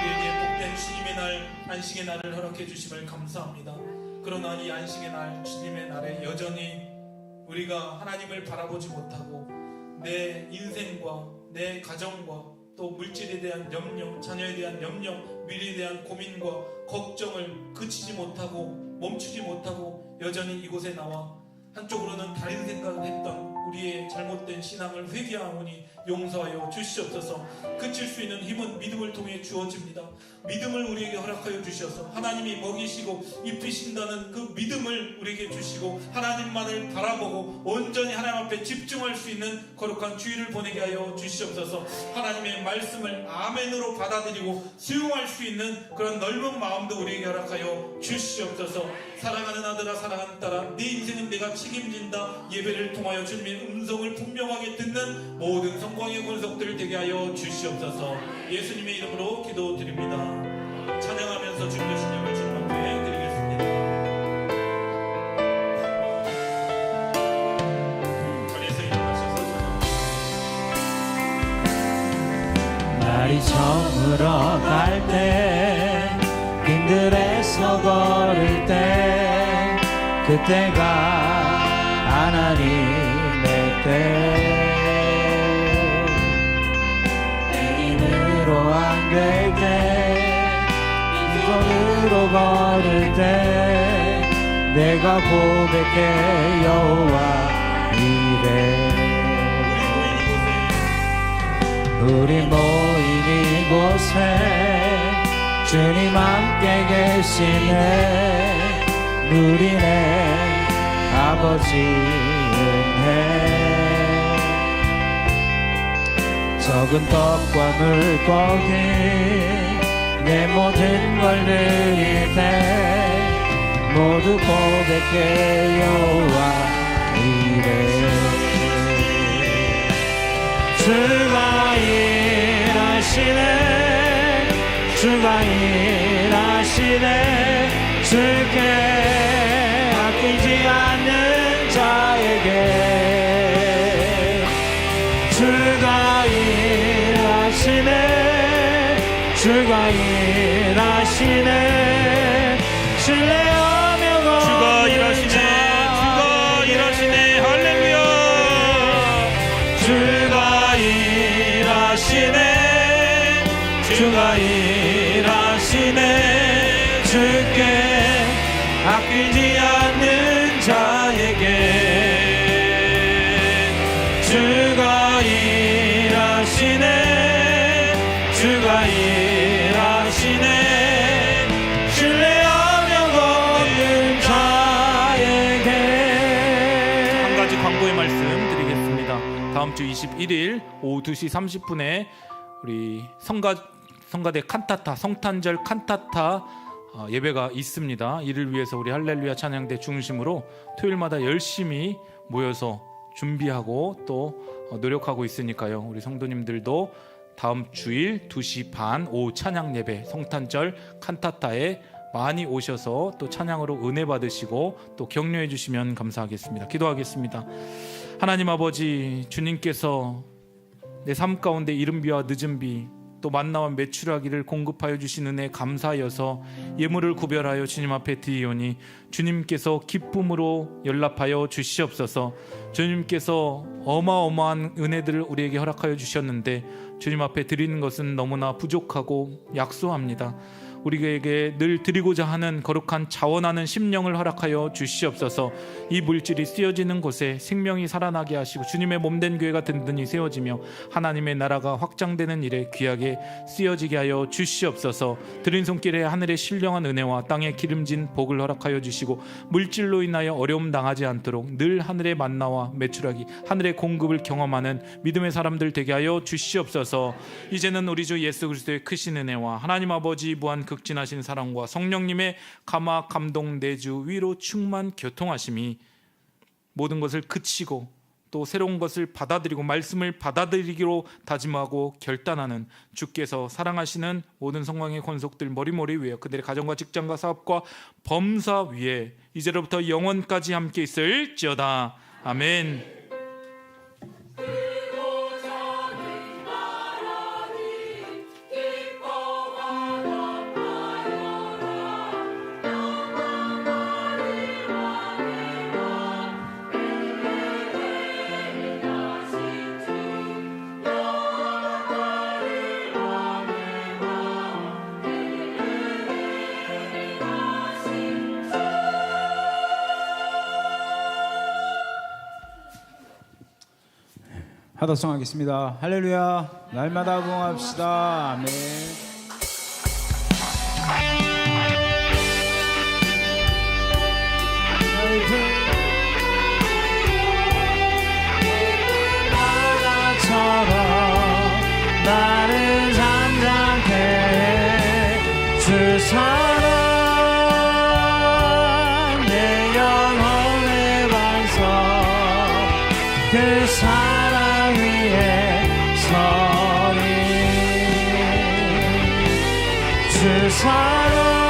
우리에게 복된 주님의 날 안식의 날을 허락해 주심을 감사합니다. 그러나 이 안식의 날 주님의 날에 여전히 우리가 하나님을 바라보지 못하고 내 인생과 내 가정과 또 물질에 대한 염려, 자녀에 대한 염려, 미래에 대한 고민과 걱정을 그치지 못하고 멈추지 못하고 여전히 이곳에 나와 한쪽으로는 다른 생각을 했던 우리의 잘못된 신앙을 회개하오니 용서하여 주시옵소서. 그칠 수 있는 힘은 믿음을 통해 주어집니다. 믿음을 우리에게 허락하여 주셔서 하나님이 먹이시고 입히신다는 그 믿음을 우리에게 주시고 하나님만을 바라보고 온전히 하나님 앞에 집중할 수 있는 거룩한 주일을 보내게 하여 주시옵소서. 하나님의 말씀을 아멘으로 받아들이고 수용할 수 있는 그런 넓은 마음도 우리에게 허락하여 주시옵소서. 사랑하는 아들아 사랑하는 딸아 네 인생은 내가 책임진다. 예배를 통하여 주님의 음성을 분명하게 듣는 모든 성광의 권속들 되게 하여 주시옵소서. 예수님의 이름으로 기도드립니다. 찬양하면서 주님 되신 영을 주님 앞에 드리겠습니다. 자리에서 일어나셔서 날이 저물어 갈 때 빈들에서 걸을 때 그때가 하나님의 때 내 힘으로 안 될 때 빈손으로 걸을 때 내가 고백해 여호와 이래 우리 모인 이곳에 주님 함께 계시네 누리네 아버지 은혜 적은 떡과 물고기 내 모든 걸 드릴 때 모두 고백해 여호와 이래 주가 일하시네 주가 일하시네 주께 아끼지 않는 자에게 주가 일하시네 주가 일하시네 신뢰하며 주가 일하시네 주가 일하시네 할렐루야 주가 일하시네 주가 일하시네 주께 아끼지 않는 자에게 주가 일하시네 주가 일하시네 신뢰하며 걷는 자에게 한 가지 광고의 말씀 드리겠습니다. 다음 주 21일 오후 2시 30분에 우리 성가대 칸타타 성탄절 칸타타 예배가 있습니다. 이를 위해서 우리 할렐루야 찬양대 중심으로 토요일마다 열심히 모여서 준비하고 또 노력하고 있으니까요. 우리 성도님들도 다음 주일 2시 반 오후 찬양 예배 성탄절 칸타타에 많이 오셔서 또 찬양으로 은혜 받으시고 또 격려해 주시면 감사하겠습니다. 기도하겠습니다. 하나님 아버지 주님께서 내 삶 가운데 이른 비와 늦은 비 또 또 만나와 메추라기를 공급하여 주신 은혜 감사하여서 예물을 구별하여 주님 앞에 드리오니 주님께서 기쁨으로 연락하여 주시옵소서. 주님께서 어마어마한 은혜들을 우리에게 허락하여 주셨는데 주님 앞에 드리는 것은 너무나 부족하고 약소합니다. 우리에게 늘 드리고자 하는 거룩한 자원하는 심령을 허락하여 주시옵소서. 이 물질이 쓰여지는 곳에 생명이 살아나게 하시고 주님의 몸된 교회가 든든히 세워지며 하나님의 나라가 확장되는 일에 귀하게 쓰여지게 하여 주시옵소서. 드린 손길에 하늘의 신령한 은혜와 땅에 기름진 복을 허락하여 주시고 물질로 인하여 어려움 당하지 않도록 늘 하늘의 만나와 메추라기 하늘의 공급을 경험하는 믿음의 사람들 되게 하여 주시옵소서. 이제는 우리 주 예수 그리스도의 크신 은혜와 하나님 아버지 무한 극진하신 사랑과 성령님의 감화 감동 내주 위로 충만 교통하심이 모든 것을 그치고 또 새로운 것을 받아들이고 말씀을 받아들이기로 다짐하고 결단하는 주께서 사랑하시는 모든 성광의 권속들 머리머리 위에 그들의 가정과 직장과 사업과 범사 위에 이제로부터 영원까지 함께 있을지어다. 아멘. 하도송 하겠습니다. 할렐루야. 날마다 봉합시다. 아멘. 나를 잠잠케 해 주 사랑 내 영혼의 반석 그 사랑 위에 서리 주 사랑